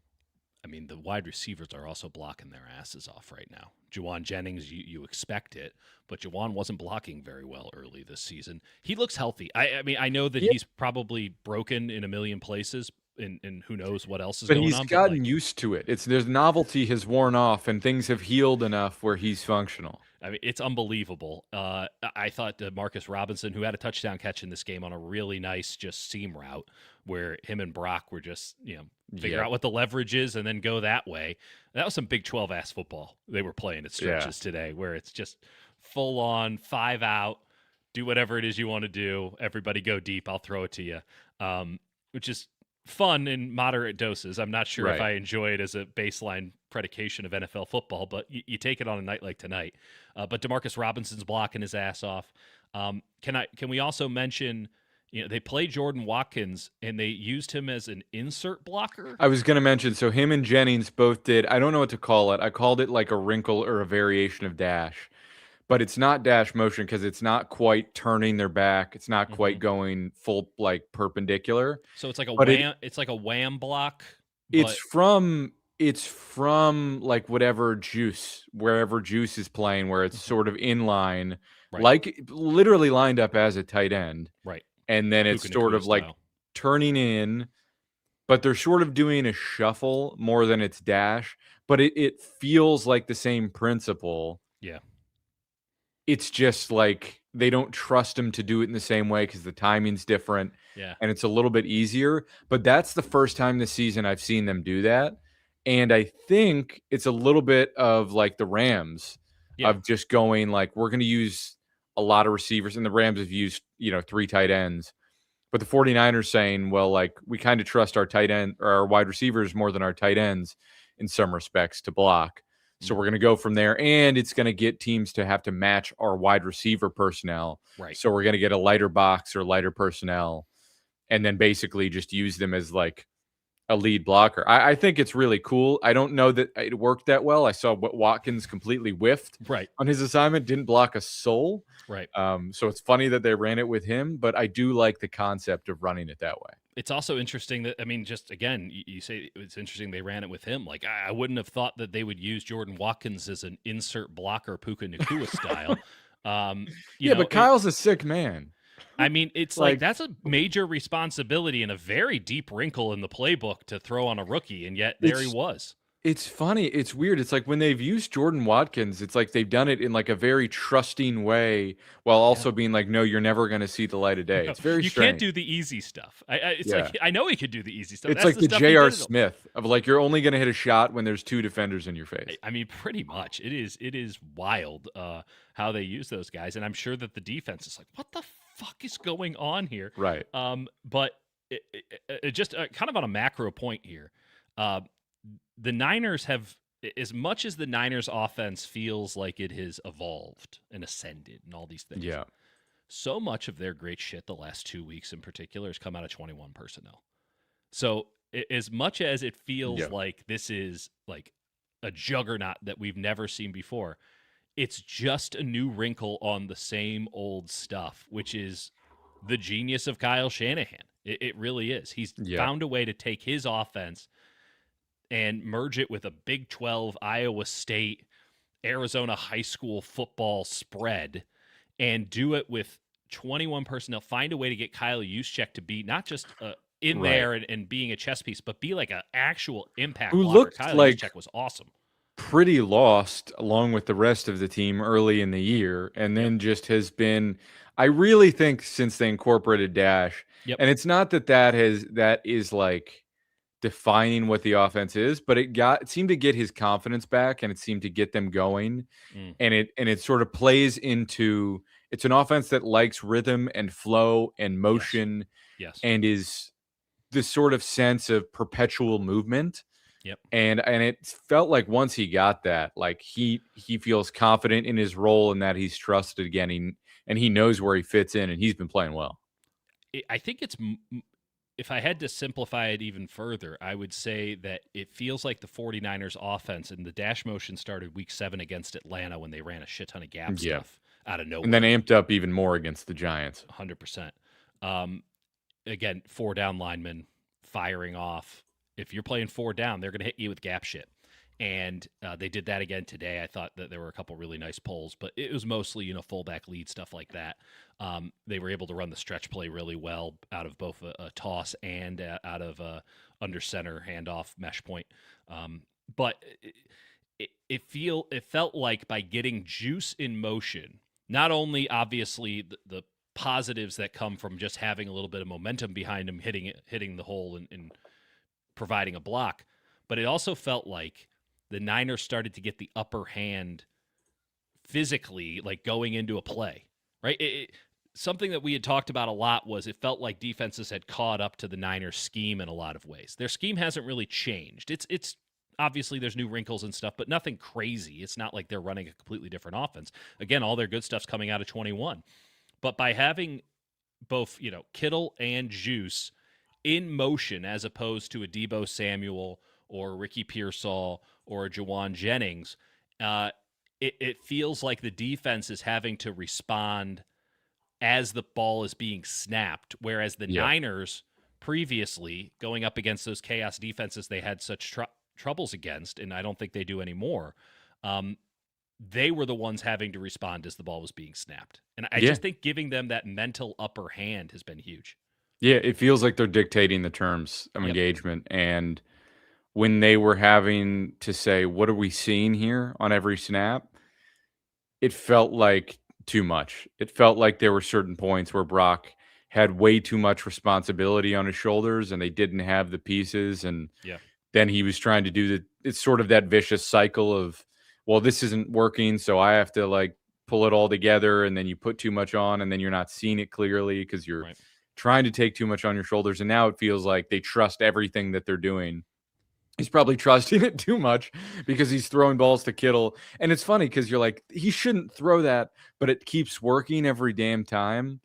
Speaker 1: I mean, the wide receivers are also blocking their asses off right now. Juwan Jennings, you expect it, but Juwan wasn't blocking very well early this season. He looks healthy. I mean, I know that he's probably broken in a million places, and who knows what else is going on.
Speaker 2: But he's gotten used to it. There's novelty has worn off, and things have healed enough where he's functional.
Speaker 1: I mean, it's unbelievable. I thought Marcus Robinson, who had a touchdown catch in this game on a really nice just seam route where him and Brock were just, figure out what the leverage is and then go that way. That was some Big 12-ass football they were playing at stretches today where it's just full on 5 out, do whatever it is you want to do. Everybody go deep. I'll throw it to you, which is fun in moderate doses. I'm not sure if I enjoy it as a baseline predication of NFL football, but you take it on a night like tonight. But Demarcus Robinson's blocking his ass off. Can we also mention, they played Jordan Watkins and they used him as an insert blocker?
Speaker 2: I was going to mention, so him and Jennings both did, I don't know what to call it. I called it like a wrinkle or a variation of dash. But it's not dash motion because it's not quite turning their back. It's not quite going full like perpendicular.
Speaker 1: So it's like a wham. It's like a wham block.
Speaker 2: It's from like wherever Juice is playing, where it's sort of in line, like literally lined up as a tight end.
Speaker 1: Right.
Speaker 2: And then it's sort of like turning in, but they're sort of doing a shuffle more than it's dash. But it feels like the same principle.
Speaker 1: Yeah.
Speaker 2: It's just like they don't trust him to do it in the same way because the timing's different.
Speaker 1: Yeah.
Speaker 2: And it's a little bit easier. But that's the first time this season I've seen them do that. And I think it's a little bit of like the Rams of just going like, we're going to use a lot of receivers. And the Rams have used, 3 tight ends. But the 49ers saying, well, like we kind of trust our tight end or our wide receivers more than our tight ends in some respects to block. So we're going to go from there, and it's going to get teams to have to match our wide receiver personnel.
Speaker 1: Right.
Speaker 2: So we're going to get a lighter box or lighter personnel, and then basically just use them as like a lead blocker. I think it's really cool. I don't know that it worked that well. I saw what Watkins completely whiffed on his assignment, didn't block a soul.
Speaker 1: Right.
Speaker 2: So it's funny that they ran it with him, but I do like the concept of running it that way.
Speaker 1: It's also interesting that, just again, you say it's interesting they ran it with him. Like, I wouldn't have thought that they would use Jordan Watkins as an insert blocker, Puka Nacua style.
Speaker 2: But Kyle's a sick man.
Speaker 1: It's like that's a major responsibility and a very deep wrinkle in the playbook to throw on a rookie, and yet there he was.
Speaker 2: It's funny. It's weird. It's like when they've used Jordan Watkins, it's like they've done it in like a very trusting way while also being like, no, you're never going to see the light of day.
Speaker 1: No,
Speaker 2: it's very
Speaker 1: you
Speaker 2: strange.
Speaker 1: Can't do the easy stuff. Like, I know he could do the easy stuff.
Speaker 2: It's like the J.R. Smith of like, you're only going to hit a shot when there's 2 defenders in your face.
Speaker 1: Pretty much. It is wild how they use those guys. And I'm sure that the defense is like, what the fuck is going on here?
Speaker 2: Right.
Speaker 1: But just kind of on a macro point here, the Niners have, as much as the Niners offense feels like it has evolved and ascended and all these things, so much of their great shit the last 2 weeks in particular has come out of 21 personnel. So as much as it feels like this is like a juggernaut that we've never seen before, it's just a new wrinkle on the same old stuff, which is the genius of Kyle Shanahan. It really is. He's found a way to take his offense and merge it with a Big 12, Iowa State, Arizona high school football spread, and do it with 21 personnel. Find a way to get Kyle Juszczyk to be not just in there and being a chess piece, but be like an actual impact
Speaker 2: blocker.
Speaker 1: Who looked Kyle Juszczyk was awesome.
Speaker 2: Pretty lost along with the rest of the team early in the year, and then just has been, I really think since they incorporated Dash, and it's not that is like defining what the offense is, but it seemed to get his confidence back, and it seemed to get them going. And it sort of plays into, it's an offense that likes rhythm and flow and motion, and is this sort of sense of perpetual movement. And it felt like once he got that, like he feels confident in his role and that he's trusted again, and he knows where he fits in, and he's been playing well.
Speaker 1: I think it's, if I had to simplify it even further, I would say that it feels like the 49ers offense, and the dash motion started week 7 against Atlanta when they ran a shit ton of gap stuff out of nowhere.
Speaker 2: And then amped up even more against the Giants.
Speaker 1: 100%. Again, 4 down linemen firing off. If you're playing 4 down, they're going to hit you with gap shit. And they did that again today. I thought that there were a couple really nice pulls, but it was mostly, fullback lead stuff like that. They were able to run the stretch play really well out of both a toss and out of a under center handoff mesh point. But it felt like by getting Juice in motion, not only obviously the positives that come from just having a little bit of momentum behind him, hitting the hole and providing a block, but it also felt like the Niners started to get the upper hand physically, like going into a play, right? something that we had talked about a lot was it felt like defenses had caught up to the Niners scheme in a lot of ways. Their scheme hasn't really changed. It's obviously there's new wrinkles and stuff, but nothing crazy. It's not like they're running a completely different offense. Again, all their good stuff's coming out of 21. But by having both, Kittle and Juice in motion as opposed to a Deebo Samuel or Ricky Pearsall or a Jawan Jennings, it feels like the defense is having to respond as the ball is being snapped, whereas the Niners previously, going up against those chaos defenses they had such troubles against, and I don't think they do anymore, they were the ones having to respond as the ball was being snapped. And I just think giving them that mental upper hand has been huge.
Speaker 2: Yeah, it feels like they're dictating the terms of engagement. And when they were having to say, what are we seeing here on every snap, it felt like too much. It felt like there were certain points where Brock had way too much responsibility on his shoulders and they didn't have the pieces. And then he was trying to do it's sort of that vicious cycle of, well, this isn't working, so I have to like pull it all together, and then you put too much on and then you're not seeing it clearly because you're trying to take too much on your shoulders. And now it feels like they trust everything that they're doing. He's probably trusting it too much because he's throwing balls to Kittle. And it's funny because you're like, he shouldn't throw that, but it keeps working every damn time.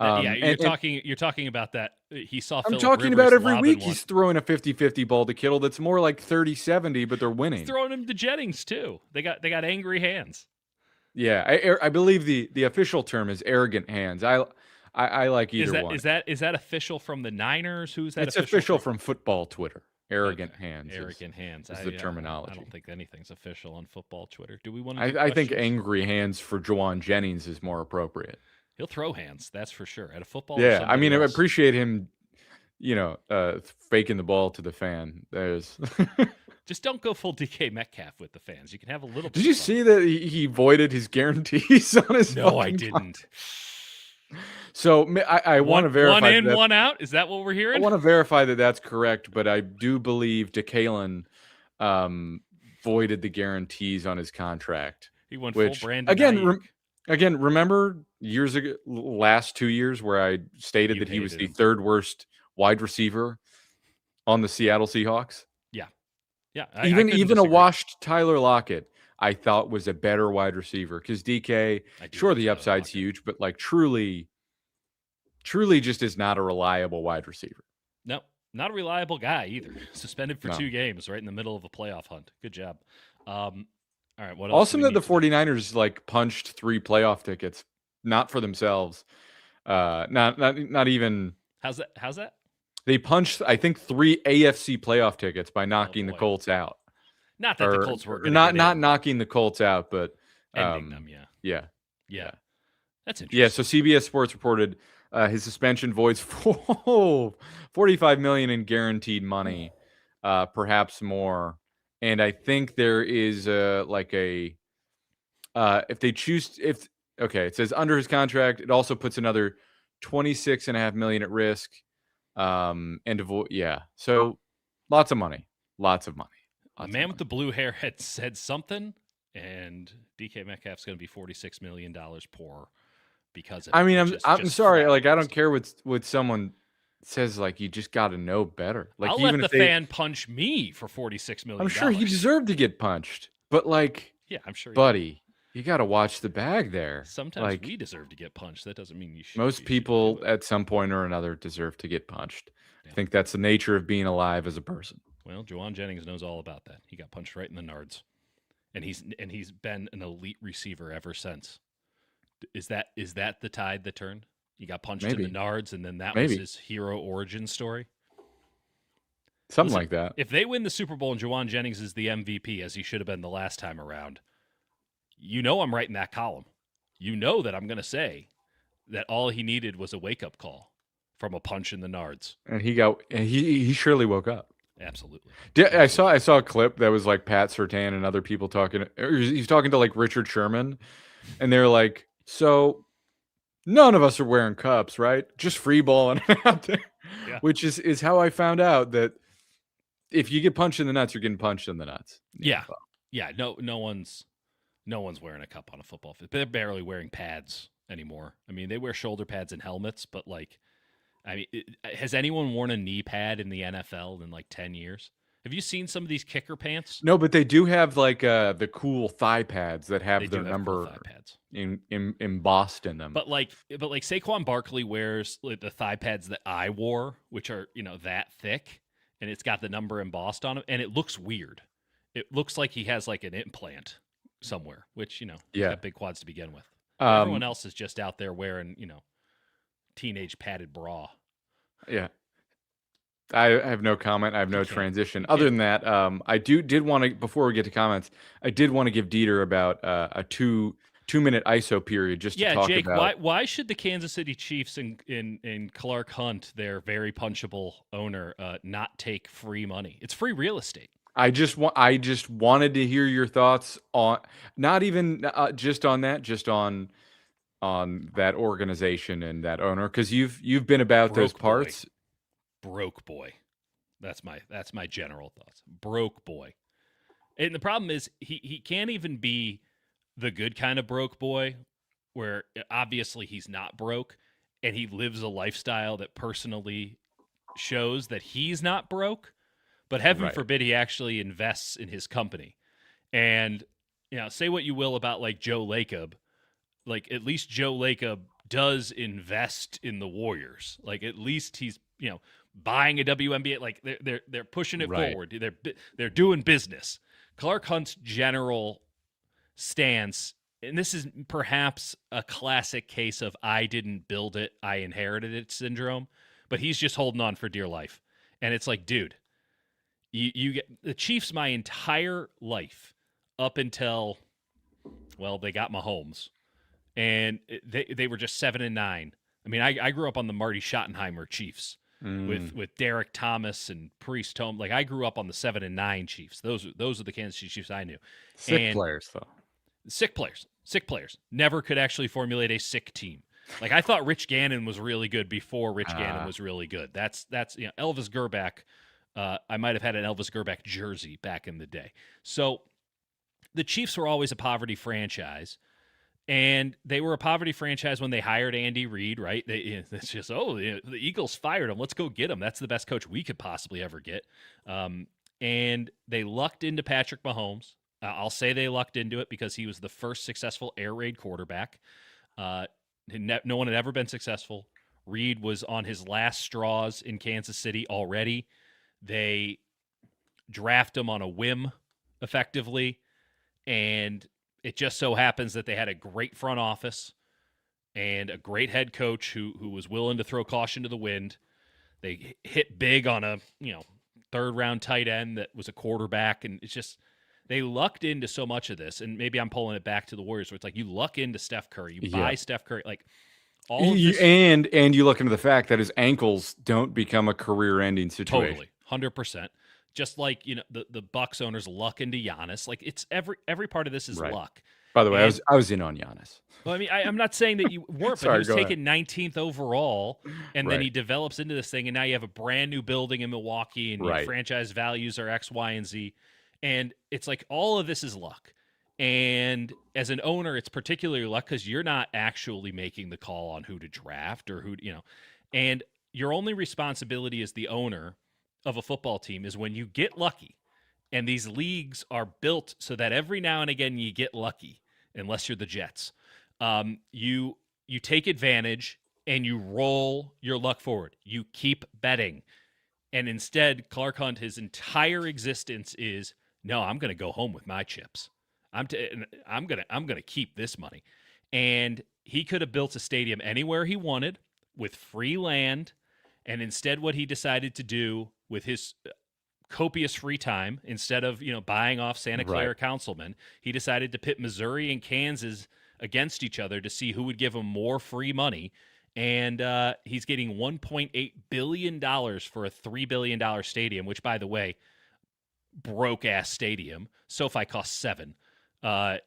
Speaker 1: You're talking about that. He saw
Speaker 2: I'm talking about every week he's throwing a 50-50 ball to Kittle that's more like 30-70, but they're winning.
Speaker 1: He's throwing him to Jennings too. They got angry hands.
Speaker 2: Yeah, I believe the official term is arrogant hands. I like either one.
Speaker 1: Is that official from the Niners? Who's that?
Speaker 2: It's official from football Twitter. Arrogant hands.
Speaker 1: Arrogant hands
Speaker 2: is the terminology.
Speaker 1: I don't think anything's official on football Twitter. Do we want
Speaker 2: to? I think angry hands for Jawan Jennings is more appropriate.
Speaker 1: He'll throw hands, that's for sure. At a football.
Speaker 2: Yeah, I mean, I appreciate him, faking the ball to the fan. There's.
Speaker 1: Just don't go full DK Metcalf with the fans. You can have a little.
Speaker 2: Did you see that he voided his guarantees on his?
Speaker 1: No, I didn't.
Speaker 2: So I want to verify.
Speaker 1: One in, one out. Is that what we're hearing?
Speaker 2: I want to verify that that's correct, but I do believe DeKalen voided the guarantees on his contract.
Speaker 1: He went full Brandon.
Speaker 2: Again, remember years ago, last 2 years, where I stated that he was the third worst wide receiver on the Seattle Seahawks?
Speaker 1: Yeah.
Speaker 2: Even a washed Tyler Lockett, I thought was a better wide receiver because DK, sure, the upside's huge, but like truly just is not a reliable wide receiver.
Speaker 1: No, not a reliable guy either. Suspended for 2 games right in the middle of a playoff hunt. Good job. All right, what else?
Speaker 2: Awesome that the 49ers like punched 3 playoff tickets, not for themselves. Not even.
Speaker 1: How's that?
Speaker 2: They punched, I think, 3 AFC playoff tickets by knocking the Colts out.
Speaker 1: Not that the Colts were
Speaker 2: not knocking the Colts out, but
Speaker 1: ending them.
Speaker 2: Yeah.
Speaker 1: That's interesting.
Speaker 2: Yeah. So CBS Sports reported his suspension voids $45 million in guaranteed money, perhaps more. And I think there is it says under his contract, it also puts another $26.5 million at risk. So lots of money.
Speaker 1: The man with the blue hair had said something, and DK Metcalf's going to be $46 million poor because of it.
Speaker 2: I mean, I'm sorry. Like, I don't care what someone says. Like, you just got to know better. Like,
Speaker 1: I'll let the fan punch me for $46 million.
Speaker 2: I'm sure he deserved to get punched, but like,
Speaker 1: yeah, I'm sure,
Speaker 2: buddy, you got to watch the bag there.
Speaker 1: Sometimes we deserve to get punched. That doesn't mean you should.
Speaker 2: Most people at some point or another deserve to get punched. Yeah. I think that's the nature of being alive as a person.
Speaker 1: Well, Jawan Jennings knows all about that. He got punched right in the nards, and he's been an elite receiver ever since. Is that the tide that turned? He got punched in the nards, and then that was his hero origin story.
Speaker 2: Something like that.
Speaker 1: If they win the Super Bowl and Jawan Jennings is the MVP, as he should have been the last time around, I'm writing that column. You know that I'm going to say that all he needed was a wake-up call from a punch in the nards.
Speaker 2: And he surely woke up.
Speaker 1: Absolutely.
Speaker 2: I saw a clip that was like Pat Surtain and other people talking. He's talking to like Richard Sherman, and they're like, "So none of us are wearing cups, right? Just free balling out there." Yeah. Which is how I found out that if you get punched in the nuts, you're getting punched in the nuts.
Speaker 1: Yeah. No one's wearing a cup on a football field. They're barely wearing pads anymore. I mean, they wear shoulder pads and helmets, but like, I mean, has anyone worn a knee pad in the NFL in like 10 years? Have you seen some of these kicker pants?
Speaker 2: No, but they do have like the cool thigh pads that have
Speaker 1: They
Speaker 2: their
Speaker 1: do have cool
Speaker 2: number
Speaker 1: thigh pads.
Speaker 2: embossed in them.
Speaker 1: But Saquon Barkley wears like the thigh pads that I wore, which are, that thick, and it's got the number embossed on them, and it looks weird. It looks like he has like an implant somewhere, which, he's got big quads to begin with. Everyone else is just out there wearing, teenage padded bra.
Speaker 2: Yeah. I have no comment. I have no transition. Other than that, I did want to, before we get to comments, I did want to give Dieter about a two-minute ISO period just to talk
Speaker 1: Jake,
Speaker 2: about.
Speaker 1: why should the Kansas City Chiefs and Clark Hunt, their very punchable owner, not take free money? It's free real estate.
Speaker 2: I just wanted to hear your thoughts on, not even just on that, just on that organization and that owner, because you've been about those parts.
Speaker 1: Broke boy. That's my general thoughts. Broke boy. And the problem is he can't even be the good kind of broke boy, where obviously he's not broke and he lives a lifestyle that personally shows that he's not broke, but heaven forbid he actually invests in his company. And say what you will about like Joe Lacob, like at least Joe Lacob does invest in the Warriors. Like at least he's buying a WNBA, like they're pushing it forward. They're doing business. Clark Hunt's general stance, and this is perhaps a classic case of I didn't build it, I inherited it syndrome, but he's just holding on for dear life. And it's like, dude, you get the Chiefs my entire life up until, well, they got Mahomes, and they were just 7-9. I mean, I grew up on the Marty Schottenheimer Chiefs. With Derek Thomas and Priest Home. Like I grew up on the 7-9 Chiefs. Those are the Kansas City Chiefs I knew.
Speaker 2: Sick players though. Sick
Speaker 1: players. Never could actually formulate a sick team. Like I thought Rich Gannon was really good before Rich Gannon was really good. That's Elvis Gerback. I might have had an Elvis Gerback jersey back in the day. So the Chiefs were always a poverty franchise. And they were a poverty franchise when they hired Andy Reid, right? It's just, the Eagles fired him. Let's go get him. That's the best coach we could possibly ever get. And they lucked into Patrick Mahomes. I'll say they lucked into it because he was the first successful air raid quarterback. No one had ever been successful. Reid was on his last straws in Kansas City already. They draft him on a whim, effectively, and it just so happens that they had a great front office and a great head coach who was willing to throw caution to the wind. They hit big on a third-round tight end that was a quarterback, and it's just they lucked into so much of this. And maybe I'm pulling it back to the Warriors, where it's like you luck into Steph Curry, you buy Steph Curry, like all of this,
Speaker 2: and you look into the fact that his ankles don't become a career-ending situation.
Speaker 1: Totally, 100%. Just like, the Bucks owners luck into Giannis. Like it's every part of this is luck.
Speaker 2: By the way, I was in on Giannis.
Speaker 1: Well, I mean, I'm not saying that you weren't, but he was taken 19th overall, and then he develops into this thing, and now you have a brand new building in Milwaukee, and your franchise values are X, Y, and Z. And it's like all of this is luck. And as an owner, it's particularly luck because you're not actually making the call on who to draft or and your only responsibility as the owner of a football team is when you get lucky, and these leagues are built so that every now and again you get lucky, unless you're the Jets. You take advantage and you roll your luck forward. You keep betting. And instead, Clark Hunt, his entire existence is, no, I'm going to go home with my chips. I'm going to keep this money. And he could have built a stadium anywhere he wanted with free land. And instead, what he decided to do with his copious free time, instead of buying off Santa Clara councilmen, he decided to pit Missouri and Kansas against each other to see who would give him more free money. And he's getting $1.8 billion for a $3 billion stadium, which, by the way, broke-ass stadium. SoFi costs $7 million.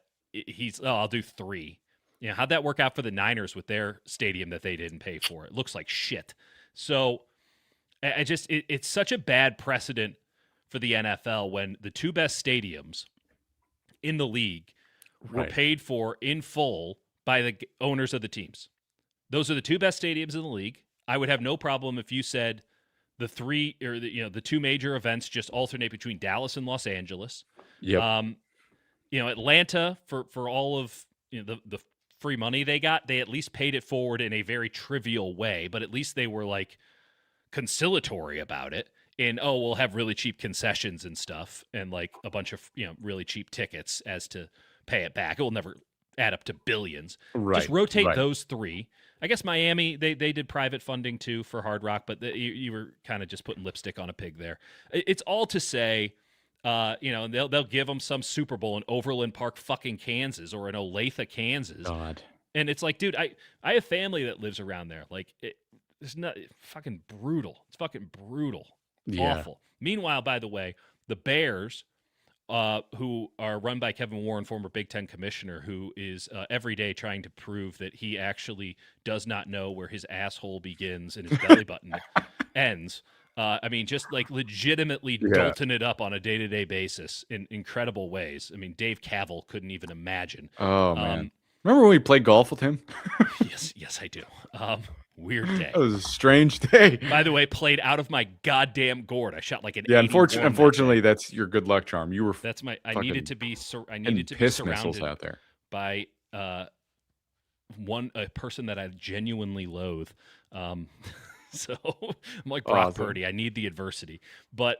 Speaker 1: I'll do $3 million. How'd that work out for the Niners with their stadium that they didn't pay for? It looks like shit. So it's such a bad precedent for the NFL when the two best stadiums in the league were paid for in full by the owners of the teams. Those are the two best stadiums in the league. I would have no problem if you said the two major events just alternate between Dallas and Los Angeles.
Speaker 2: Yep.
Speaker 1: Atlanta for all of the free money they got, they at least paid it forward in a very trivial way, but at least they were like conciliatory about it. And we'll have really cheap concessions and stuff, and like a bunch of really cheap tickets as to pay it back. It will never add up to billions.
Speaker 2: Right.
Speaker 1: Just rotate those three. I guess Miami, they did private funding too for Hard Rock, but you were kind of just putting lipstick on a pig there. It's all to say, they'll give them some Super Bowl in Overland Park, fucking Kansas, or in Olathe, Kansas.
Speaker 2: God.
Speaker 1: And it's like, dude, I have family that lives around there. Like, it's fucking brutal. It's fucking brutal.
Speaker 2: Yeah.
Speaker 1: Awful. Meanwhile, by the way, the Bears, who are run by Kevin Warren, former Big Ten commissioner, who is every day trying to prove that he actually does not know where his asshole begins and his belly button ends. Just like legitimately dolting it up on a day-to-day basis in incredible ways. I mean, Dave Cavell couldn't even imagine.
Speaker 2: Oh, man. Remember when we played golf with him?
Speaker 1: Yes, I do. Weird day.
Speaker 2: That was a strange day.
Speaker 1: By the way, played out of my goddamn gourd. I shot like an
Speaker 2: unfortunately, that's your good luck charm. You were.
Speaker 1: That's my. I needed to be surrounded
Speaker 2: out there
Speaker 1: by a person that I genuinely loathe. So I'm like Brock Purdy. I need the adversity. But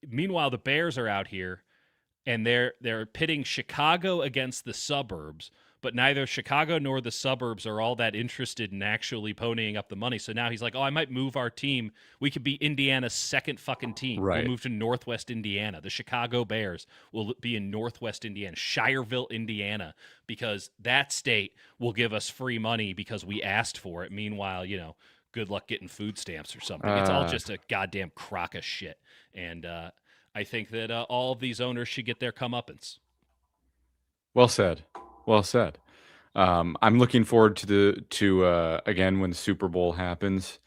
Speaker 1: meanwhile, the Bears are out here, and they're pitting Chicago against the suburbs. But neither Chicago nor the suburbs are all that interested in actually ponying up the money. So now he's like, I might move our team. We could be Indiana's second fucking team.
Speaker 2: Right.
Speaker 1: We'll move to Northwest Indiana. The Chicago Bears will be in Northwest Indiana, Shireville, Indiana, because that state will give us free money because we asked for it. Meanwhile, good luck getting food stamps or something. It's all just a goddamn crock of shit. And I think that all of these owners should get their comeuppance.
Speaker 2: Well said. Well said. I'm looking forward to again when the Super Bowl happens,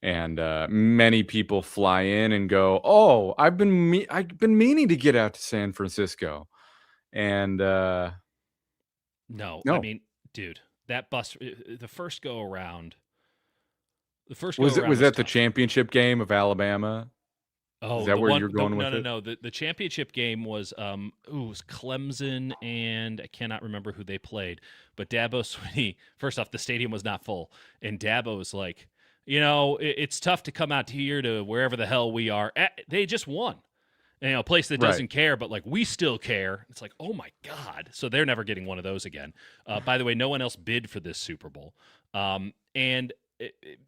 Speaker 2: and many people fly in and go, "Oh, I've been meaning to get out to San Francisco," and
Speaker 1: no, I mean, dude, that bus, the first go around,
Speaker 2: was that the championship game of Alabama?
Speaker 1: Oh,
Speaker 2: is that where you're going with it?
Speaker 1: No. The championship game was it was Clemson, and I cannot remember who they played. But Dabo Swinney, first off, the stadium was not full, and Dabo was like, it's tough to come out here to wherever the hell we are. They just won, a place that doesn't care, but like we still care. It's like, oh my God, so they're never getting one of those again. By the way, no one else bid for this Super Bowl, and.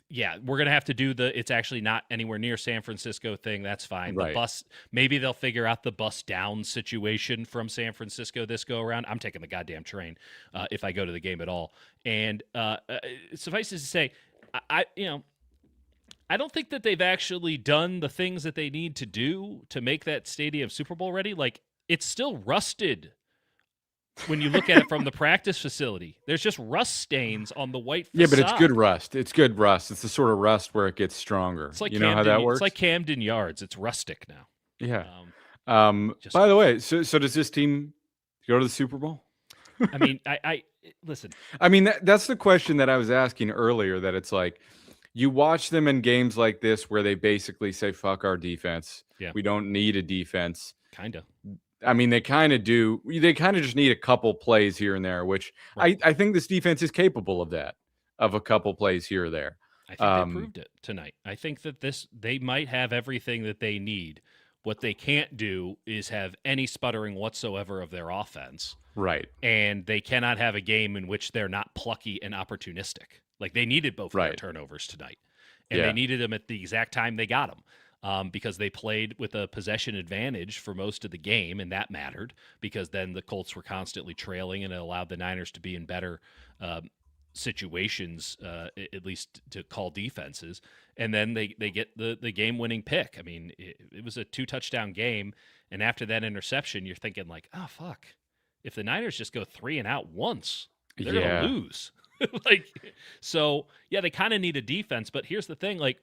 Speaker 1: We're going to have to do it's actually not anywhere near San Francisco thing. That's fine.
Speaker 2: Right.
Speaker 1: The bus, maybe they'll figure out the bus down situation from San Francisco this go around. I'm taking the goddamn train if I go to the game at all. And suffice it to say, I don't think that they've actually done the things that they need to do to make that stadium Super Bowl ready. Like, it's still rusted. When you look at it from the practice facility, there's just rust stains on the white facade.
Speaker 2: Yeah, but it's good rust. It's good rust. It's the sort of rust where it gets stronger.
Speaker 1: It's like
Speaker 2: you know how that works?
Speaker 1: It's like Camden Yards. It's rustic now.
Speaker 2: Yeah. By the way, so does this team go to the Super Bowl?
Speaker 1: I mean, I listen.
Speaker 2: I mean, that's the question that I was asking earlier, that it's like you watch them in games like this where they basically say, fuck our defense.
Speaker 1: Yeah.
Speaker 2: We don't need a defense.
Speaker 1: Kind of.
Speaker 2: I mean, they kind of do. They kind of just need a couple plays here and there, which I think this defense is capable of that, of a couple plays here or there.
Speaker 1: I think they proved it tonight. I think that they might have everything that they need. What they can't do is have any sputtering whatsoever of their offense.
Speaker 2: Right.
Speaker 1: And they cannot have a game in which they're not plucky and opportunistic. Like, they needed both of their turnovers tonight. And they needed them at the exact time they got them. Because they played with a possession advantage for most of the game, and that mattered because then the Colts were constantly trailing, and it allowed the Niners to be in better situations, at least to call defenses. And then they get the game-winning pick. I mean, it was a 2-touchdown game, and after that interception, you're thinking like, oh, fuck. If the Niners just go 3 and out once, they're going to lose. They kind of need a defense, but here's the thing, like,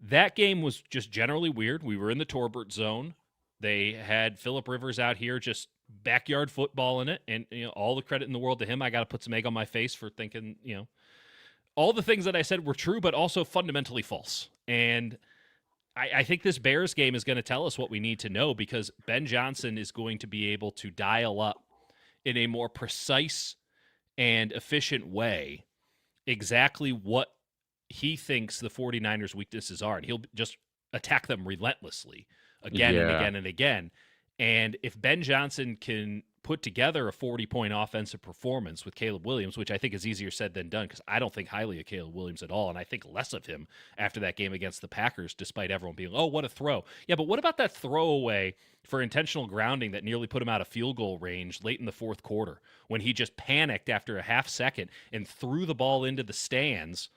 Speaker 1: that game was just generally weird. We were in the Torbert zone. They had Phillip Rivers out here just backyard football in it, and all the credit in the world to him. I got to put some egg on my face for thinking all the things that I said were true, but also fundamentally false. And I think this Bears game is going to tell us what we need to know, because Ben Johnson is going to be able to dial up in a more precise and efficient way exactly what he thinks the 49ers' weaknesses are, and he'll just attack them relentlessly again and again and again. And if Ben Johnson can put together a 40-point offensive performance with Caleb Williams, which I think is easier said than done, because I don't think highly of Caleb Williams at all, and I think less of him after that game against the Packers, despite everyone being, oh, what a throw. Yeah, but what about that throwaway for intentional grounding that nearly put him out of field goal range late in the fourth quarter, when he just panicked after a half second and threw the ball into the stands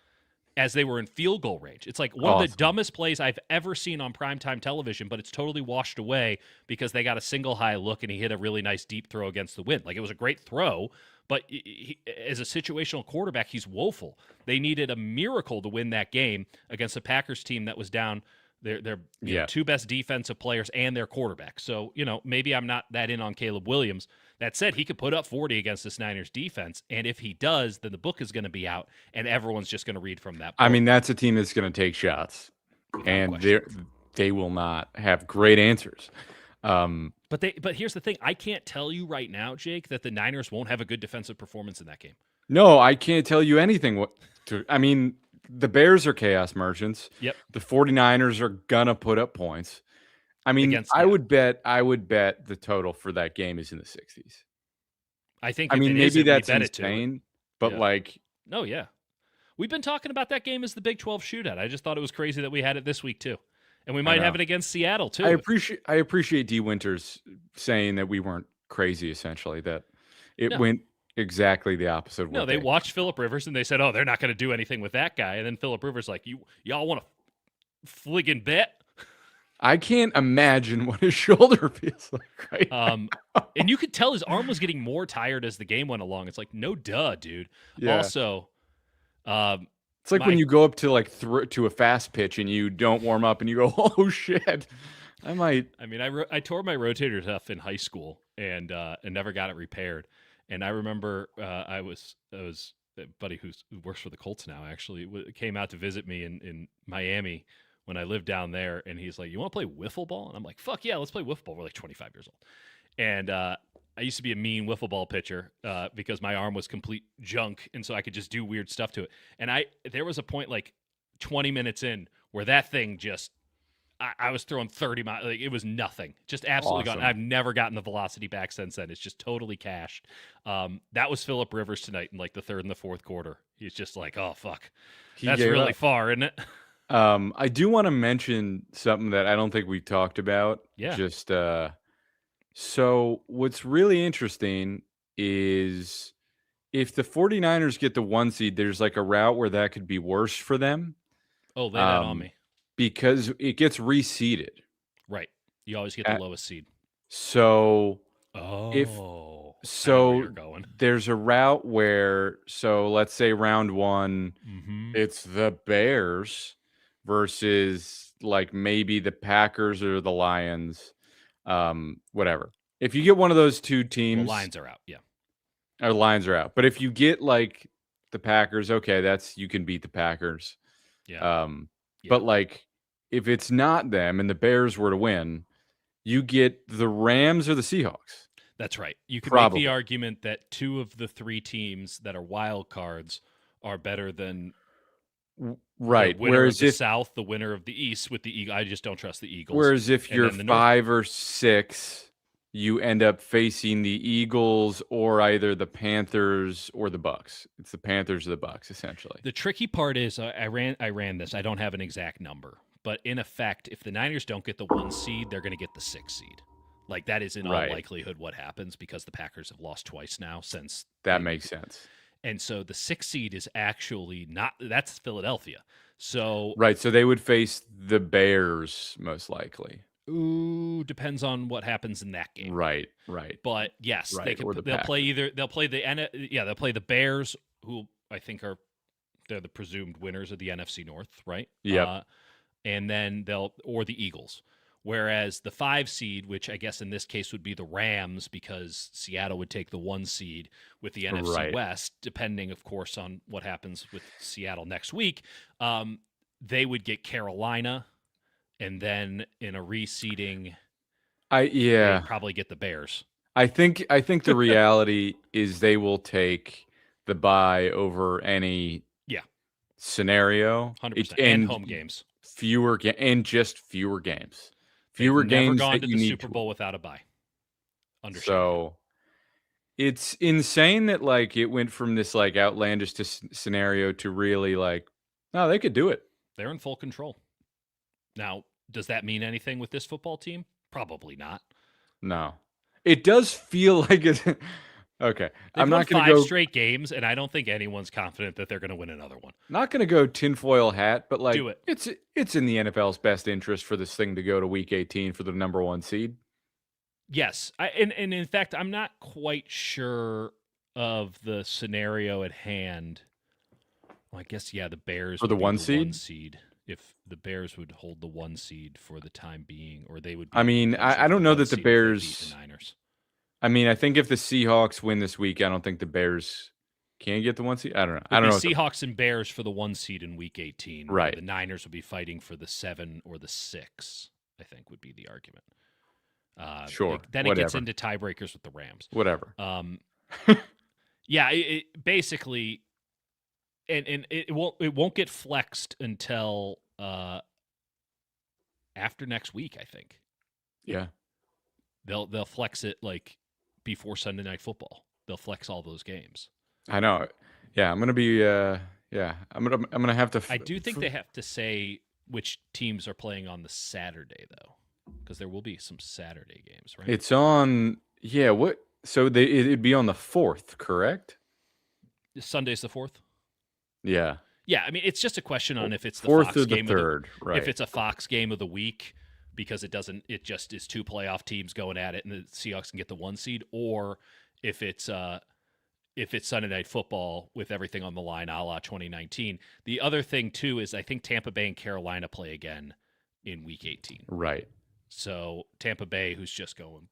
Speaker 1: as they were in field goal range? It's like one of the dumbest plays I've ever seen on primetime television, but it's totally washed away because they got a single high look and he hit a really nice deep throw against the wind. Like, it was a great throw, but as a situational quarterback, he's woeful. They needed a miracle to win that game against a Packers team that was down their two best defensive players and their quarterback. So, maybe I'm not that in on Caleb Williams. That said, he could put up 40 against this Niners defense, and if he does, then the book is going to be out, and everyone's just going to read from that book.
Speaker 2: I mean, that's a team that's going to take shots, and they will not have great answers.
Speaker 1: But here's the thing. I can't tell you right now, Jake, that the Niners won't have a good defensive performance in that game.
Speaker 2: No, I can't tell you anything. The Bears are chaos merchants.
Speaker 1: Yep.
Speaker 2: The 49ers are going to put up points. I mean, I would bet the total for that game is in the 60s. Maybe that's insane, but
Speaker 1: no, yeah. We've been talking about that game as the Big 12 shootout. I just thought it was crazy that we had it this week too. And we might have it against Seattle too.
Speaker 2: I appreciate D. Winters saying that we weren't crazy, essentially, that it went exactly the opposite.
Speaker 1: No, they watched Phillip Rivers and they said, oh, they're not going to do anything with that guy. And then Phillip Rivers like, y'all want to fligging bet?
Speaker 2: I can't imagine what his shoulder feels like right now.
Speaker 1: And you could tell his arm was getting more tired as the game went along. It's like, no duh, dude.
Speaker 2: Yeah.
Speaker 1: Also,
Speaker 2: it's like when you go up to to a fast pitch and you don't warm up and you go, oh shit.
Speaker 1: I tore my rotator cuff in high school and never got it repaired. And I remember I was a buddy who works for the Colts now, actually, came out to visit me in Miami when I lived down there, and he's like, you want to play wiffle ball? And I'm like, fuck yeah, let's play wiffle ball. We're like 25 years old. And I used to be a mean wiffle ball pitcher because my arm was complete junk, and so I could just do weird stuff to it. And there was a point like 20 minutes in where that thing just, I was throwing 30 miles. Like, it was nothing. Just absolutely gone. I've never gotten the velocity back since then. It's just totally cashed. That was Phillip Rivers tonight in like the third and the fourth quarter. He's just like, oh, fuck. That's really far, isn't it?
Speaker 2: I do want to mention something that I don't think we've talked about.
Speaker 1: Yeah.
Speaker 2: Just so what's really interesting is if the 49ers get the 1 seed, there's like a route where that could be worse for them.
Speaker 1: Oh, lay that on me.
Speaker 2: Because it gets reseeded.
Speaker 1: Right. You always get the lowest seed.
Speaker 2: So
Speaker 1: there's
Speaker 2: a route where, so let's say round 1, it's the Bears versus like maybe the Packers or the Lions, whatever. If you get one of those two teams,
Speaker 1: Lions are out, yeah.
Speaker 2: Or Lions are out. But if you get like the Packers, okay, you can beat the Packers.
Speaker 1: Yeah.
Speaker 2: But like if it's not them and the Bears were to win, you get the Rams or the Seahawks.
Speaker 1: That's right. You could make the argument that 2 of the 3 teams that are wild cards are better than
Speaker 2: right.
Speaker 1: The winner of the South, the winner of the East with the Eagles. I just don't trust the Eagles.
Speaker 2: Whereas if you're 5 or 6, you end up facing the Eagles or either the Panthers or the Bucks. It's the Panthers or the Bucks, essentially.
Speaker 1: The tricky part is I ran this. I don't have an exact number, but in effect, if the Niners don't get the 1 seed, they're going to get the 6 seed. Like, that is in all likelihood what happens because the Packers have lost twice now since.
Speaker 2: That makes sense.
Speaker 1: And so the 6 seed is actually that's Philadelphia. So
Speaker 2: right, so they would face the Bears most likely.
Speaker 1: Ooh, depends on what happens in that game.
Speaker 2: Right.
Speaker 1: But yes, they'll play the Bears, who I think they're the presumed winners of the NFC North, right?
Speaker 2: Yeah.
Speaker 1: And then or the Eagles. Whereas the 5 seed, which I guess in this case would be the Rams, because Seattle would take the 1 seed with the NFC West, depending, of course, on what happens with Seattle next week, they would get Carolina, and then in a reseeding, they'd probably get the Bears.
Speaker 2: I think the reality is they will take the bye over any scenario.
Speaker 1: 100%. And home games.
Speaker 2: Fewer games.
Speaker 1: Fewer games gone to the Super Bowl without a bye. Understand.
Speaker 2: So it's insane that like it went from this like outlandish scenario to really like, no, they could do it.
Speaker 1: They're in full control. Now, does that mean anything with this football team? Probably not.
Speaker 2: No. It does feel like it. Okay.
Speaker 1: I'm not going to go 5 straight games, and I don't think anyone's confident that they're going to win another one.
Speaker 2: Not going to go tinfoil hat, but like
Speaker 1: do it.
Speaker 2: It's in the NFL's best interest for this thing to go to Week 18 for the number 1 seed.
Speaker 1: Yes. And in fact, I'm not quite sure of the scenario at hand. Well, I guess, the Bears
Speaker 2: for the 1 seed?
Speaker 1: 1 seed. If the Bears would hold the 1 seed for the time being, or they would be.
Speaker 2: I mean, I don't know that the Bears.
Speaker 1: The Niners.
Speaker 2: I mean, I think if the Seahawks win this week, I don't think the Bears can get the 1 seed. I don't know. I don't know.
Speaker 1: Seahawks and Bears for the 1 seed in Week 18.
Speaker 2: Right.
Speaker 1: The Niners would be fighting for the 7 or the 6. I think would be the argument.
Speaker 2: Sure.
Speaker 1: Then it gets into tiebreakers with the Rams.
Speaker 2: Whatever.
Speaker 1: It basically, and it won't get flexed until after next week, I think.
Speaker 2: Yeah.
Speaker 1: They'll flex it like before Sunday Night Football. They'll flex all those games.
Speaker 2: I know. Yeah, I'm gonna be. I'm gonna have to.
Speaker 1: I do think they have to say which teams are playing on the Saturday though, because there will be some Saturday games, right?
Speaker 2: It's on. Yeah. What? So it'd be on the 4th, correct?
Speaker 1: Sunday's the 4th.
Speaker 2: Yeah.
Speaker 1: Yeah. I mean, it's just a question on if it's the
Speaker 2: 4th
Speaker 1: Fox
Speaker 2: or the
Speaker 1: game
Speaker 2: 3rd, right?
Speaker 1: If it's a Fox game of the week. Because it just is 2 playoff teams going at it, and the Seahawks can get the 1 seed, or if it's Sunday Night Football with everything on the line, a la 2019. The other thing too is I think Tampa Bay and Carolina play again in Week 18.
Speaker 2: Right.
Speaker 1: So Tampa Bay, who's just going,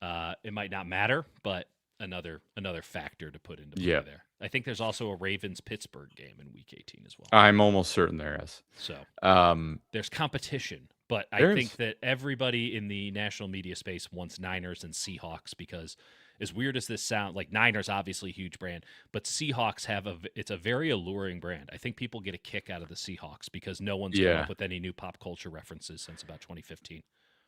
Speaker 1: it might not matter, but another factor to put into play there. I think there's also a Ravens-Pittsburgh game in Week 18 as well.
Speaker 2: I'm almost certain there is.
Speaker 1: So there's competition, but I think that everybody in the national media space wants Niners and Seahawks because as weird as this sounds, like Niners obviously a huge brand, but Seahawks it's a very alluring brand. I think people get a kick out of the Seahawks because no one's come up with any new pop culture references since about 2015.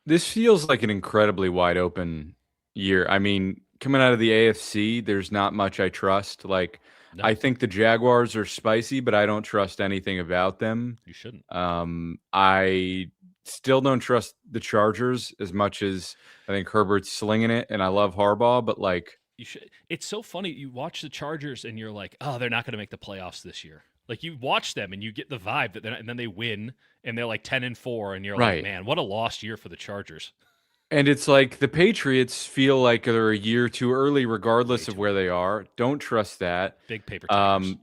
Speaker 2: This feels like an incredibly wide open year. I mean, coming out of the AFC, there's not much I trust. Like, no. I think the Jaguars are spicy, but I don't trust anything about them.
Speaker 1: You shouldn't.
Speaker 2: I still don't trust the Chargers as much as I think Herbert's slinging it, and I love Harbaugh, but like,
Speaker 1: you should. It's so funny. You watch the Chargers, and you're like, oh, they're not going to make the playoffs this year. Like you watch them, and you get the vibe that, and then they win, and they're like 10-4, and you're like, man, what a lost year for the Chargers.
Speaker 2: And it's like the Patriots feel like they're a year too early, regardless of where they are. Don't trust that.
Speaker 1: Big paper tigers.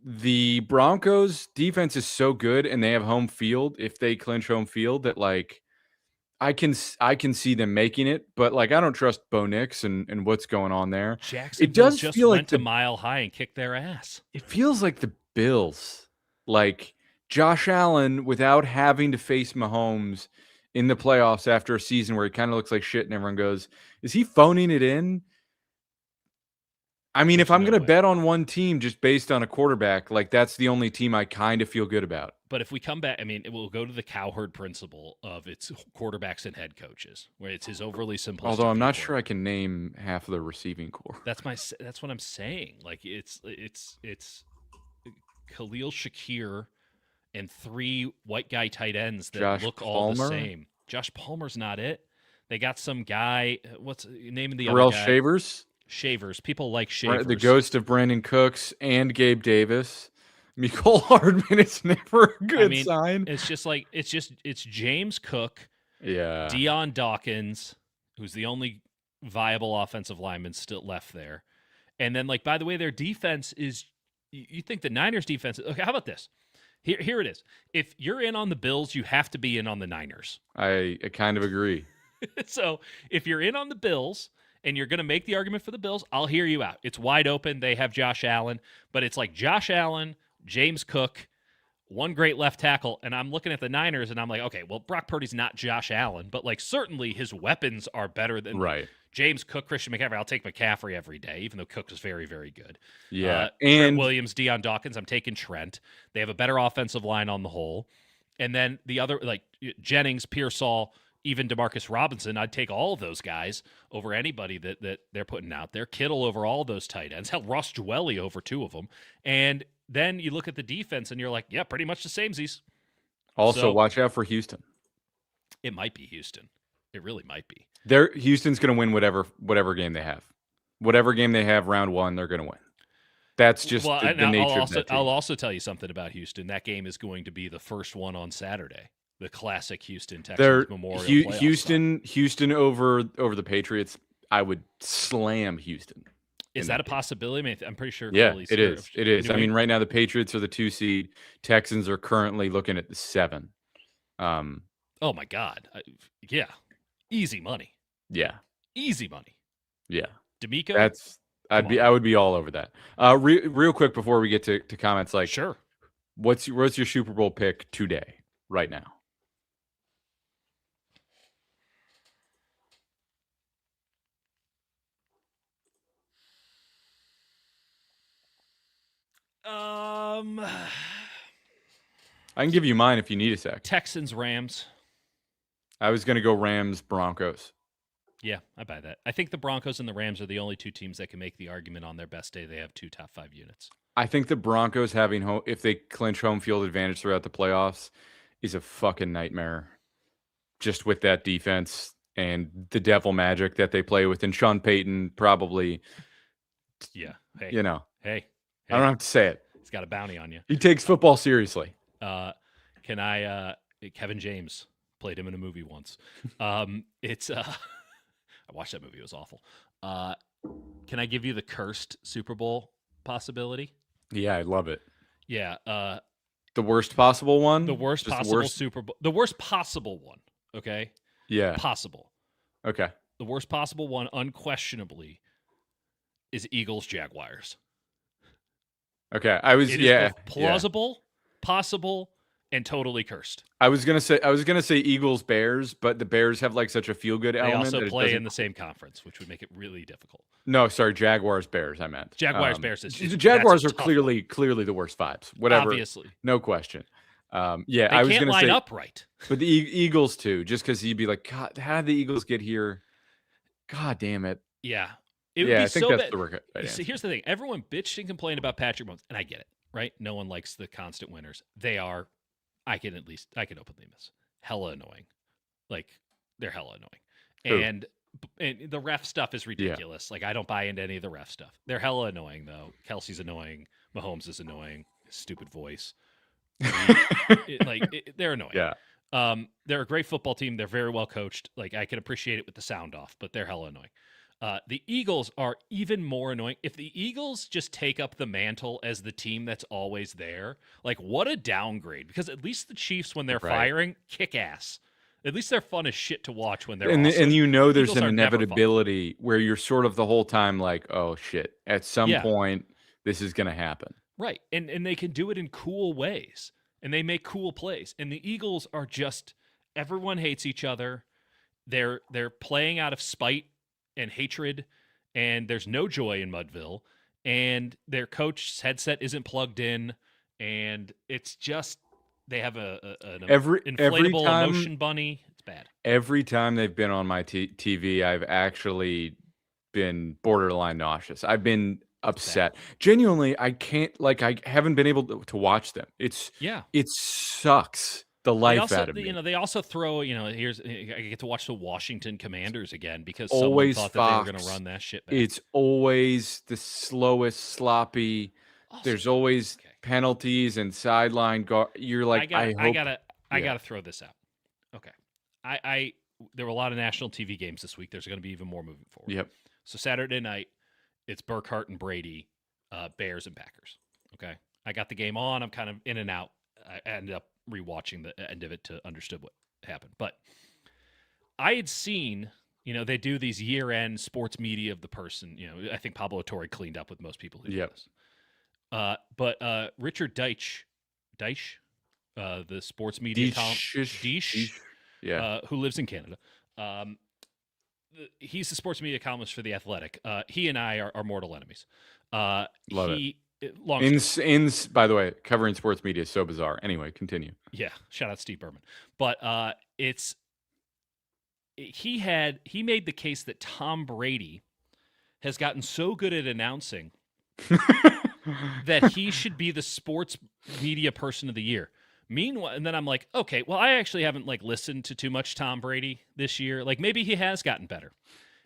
Speaker 2: The Broncos defense is so good, and they have home field. If they clinch home field, that like I can see them making it, but like I don't trust Bo Nix and what's going on there.
Speaker 1: Jacksonville just went to Mile High and kicked their ass.
Speaker 2: It feels like the Bills, like Josh Allen, without having to face Mahomes in the playoffs after a season where he kind of looks like shit and everyone goes, is he phoning it in? I mean, if I'm going to bet on one team just based on a quarterback, like that's the only team I kind of feel good about.
Speaker 1: But if we come back, I mean, it will go to the cowherd principle of its quarterbacks and head coaches, where it's his overly simplistic.
Speaker 2: Although I'm not sure I can name half of the receiving core.
Speaker 1: That's what I'm saying. Like it's Khalil Shakir and 3 white guy tight ends that look all the same. Josh Palmer's not it. They got some guy. What's the name of the other guy? Shavers. People like Shavers.
Speaker 2: The ghost of Brandon Cooks and Gabe Davis. Mecole Hardman is never a good sign.
Speaker 1: It's just like it's James Cook, Deion Dawkins, who's the only viable offensive lineman still left there, and then like by the way, their defense is. You think the Niners defense? Okay, how about this? Here it is. If you're in on the Bills, you have to be in on the Niners.
Speaker 2: I kind of agree.
Speaker 1: So if you're in on the Bills and you're going to make the argument for the Bills, I'll hear you out. It's wide open. They have Josh Allen, but it's like Josh Allen, James Cook, one great left tackle, and I'm looking at the Niners, and I'm like, okay, well, Brock Purdy's not Josh Allen, but like certainly his weapons are better than James Cook, Christian McCaffrey. I'll take McCaffrey every day, even though Cook is very, very good.
Speaker 2: Yeah,
Speaker 1: Trent Williams, Deion Dawkins, I'm taking Trent. They have a better offensive line on the whole, and then the other like Jennings, Pearsall, even Demarcus Robinson, I'd take all of those guys over anybody that they're putting out there. Kittle over all those tight ends. Hell, Ross Dwelly over two of them, and then you look at the defense and you're like, yeah, pretty much the samesies.
Speaker 2: Also, watch out for Houston.
Speaker 1: It might be Houston. It really might be.
Speaker 2: Houston's going to win whatever game they have. Whatever game they have round one, they're going to win. That's just the nature of that team.
Speaker 1: I'll also tell you something about Houston. That game is going to be the first one on Saturday. The classic Houston Texans Memorial playoff
Speaker 2: Houston over the Patriots. I would slam Houston.
Speaker 1: Is that a possibility? I mean, I'm pretty sure.
Speaker 2: Yeah, it is. It is. I mean, right now the Patriots are the 2 seed. Texans are currently looking at the 7.
Speaker 1: Oh my God. Yeah. Easy money.
Speaker 2: Yeah.
Speaker 1: Easy money.
Speaker 2: Yeah.
Speaker 1: D'Amico.
Speaker 2: I would be all over that. Real quick before we get to comments, like,
Speaker 1: sure.
Speaker 2: What's your Super Bowl pick today, right now? I can give you mine if you need a sec.
Speaker 1: Texans, Rams.
Speaker 2: I was going to go Rams, Broncos.
Speaker 1: Yeah, I buy that. I think the Broncos and the Rams are the only two teams that can make the argument on their best day. They have 2 top 5 units.
Speaker 2: I think the Broncos having if they clinch home field advantage throughout the playoffs is a fucking nightmare. Just with that defense and the devil magic that they play with, and Sean Payton probably.
Speaker 1: Yeah. Hey.
Speaker 2: Hey. I don't have to say it.
Speaker 1: He's got a bounty on you.
Speaker 2: He takes football seriously.
Speaker 1: Kevin James played him in a movie once. I watched that movie. It was awful. Can I give you the cursed Super Bowl possibility?
Speaker 2: Yeah, I love it.
Speaker 1: Yeah.
Speaker 2: The worst possible one?
Speaker 1: The worst possible Super Bowl. The worst possible one. Okay?
Speaker 2: Yeah.
Speaker 1: Possible.
Speaker 2: Okay.
Speaker 1: The worst possible one, unquestionably, is Eagles-Jaguars.
Speaker 2: Okay.
Speaker 1: It is both plausible, possible, and totally cursed.
Speaker 2: I was gonna say Eagles Bears, but the Bears have like such a feel good element.
Speaker 1: They also play in the same conference, which would make it really difficult.
Speaker 2: No, sorry, Jaguars Bears. I meant
Speaker 1: Jaguars Bears.
Speaker 2: The Jaguars are clearly the worst vibes. Whatever,
Speaker 1: obviously,
Speaker 2: no question. I was
Speaker 1: can't line up right.
Speaker 2: But the Eagles too, just because you'd be like, God, how did the Eagles get here? God damn it.
Speaker 1: Yeah.
Speaker 2: I think that's the right
Speaker 1: answer. Here's the thing: everyone bitched and complained about Patrick Mahomes, and I get it. Right? No one likes the constant winners. They are. I can openly miss. Hella annoying. Like, they're hella annoying. And the ref stuff is ridiculous. Yeah. Like, I don't buy into any of the ref stuff. They're hella annoying, though. Kelsey's annoying. Mahomes is annoying. His stupid voice. They're annoying.
Speaker 2: Yeah.
Speaker 1: They're a great football team. They're very well coached. Like, I can appreciate it with the sound off, but they're hella annoying. The Eagles are even more annoying. If the Eagles just take up the mantle as the team that's always there, like, what a downgrade. Because at least the Chiefs, when they're firing, kick ass. At least they're fun as shit to watch when they're
Speaker 2: awesome. And there's
Speaker 1: Eagles
Speaker 2: an inevitability where you're sort of the whole time like, oh shit, at some point this is going to happen.
Speaker 1: Right. And they can do it in cool ways. And they make cool plays. And the Eagles are just, everyone hates each other. They're playing out of spite and hatred, and there's no joy in Mudville, and their coach's headset isn't plugged in, and it's just they have an inflatable emotion bunny. It's bad.
Speaker 2: Every time they've been on my TV, I've actually been borderline nauseous. I've been upset. Genuinely, I can't. Like, I haven't been able to watch them. It sucks. The life out of me.
Speaker 1: They also throw, I get to watch the Washington Commanders again because
Speaker 2: always
Speaker 1: someone thought
Speaker 2: Fox.
Speaker 1: that they were going to run that shit back.
Speaker 2: It's always the slowest, sloppy. There's always penalties and sideline guard. You're like, I
Speaker 1: gotta throw this out. Okay, there were a lot of national TV games this week. There's going to be even more moving forward.
Speaker 2: Yep.
Speaker 1: So Saturday night, it's Burkhardt and Brady, Bears and Packers. Okay, I got the game on. I'm kind of in and out. I ended up rewatching the end of it to understand what happened. But I had seen, they do these year-end sports media of the person. I think Pablo Torre cleaned up with most people who do this. But Richard Deitch, the sports media
Speaker 2: Deitch,
Speaker 1: who lives in Canada. He's the sports media columnist for The Athletic. He and I are mortal enemies.
Speaker 2: Love it.
Speaker 1: By
Speaker 2: the way, covering sports media is so bizarre. Anyway, continue.
Speaker 1: Yeah, shout out Steve Berman. But he made the case that Tom Brady has gotten so good at announcing that he should be the sports media person of the year. Meanwhile, and then I'm like, okay, well, I actually haven't listened to too much Tom Brady this year. Maybe he has gotten better.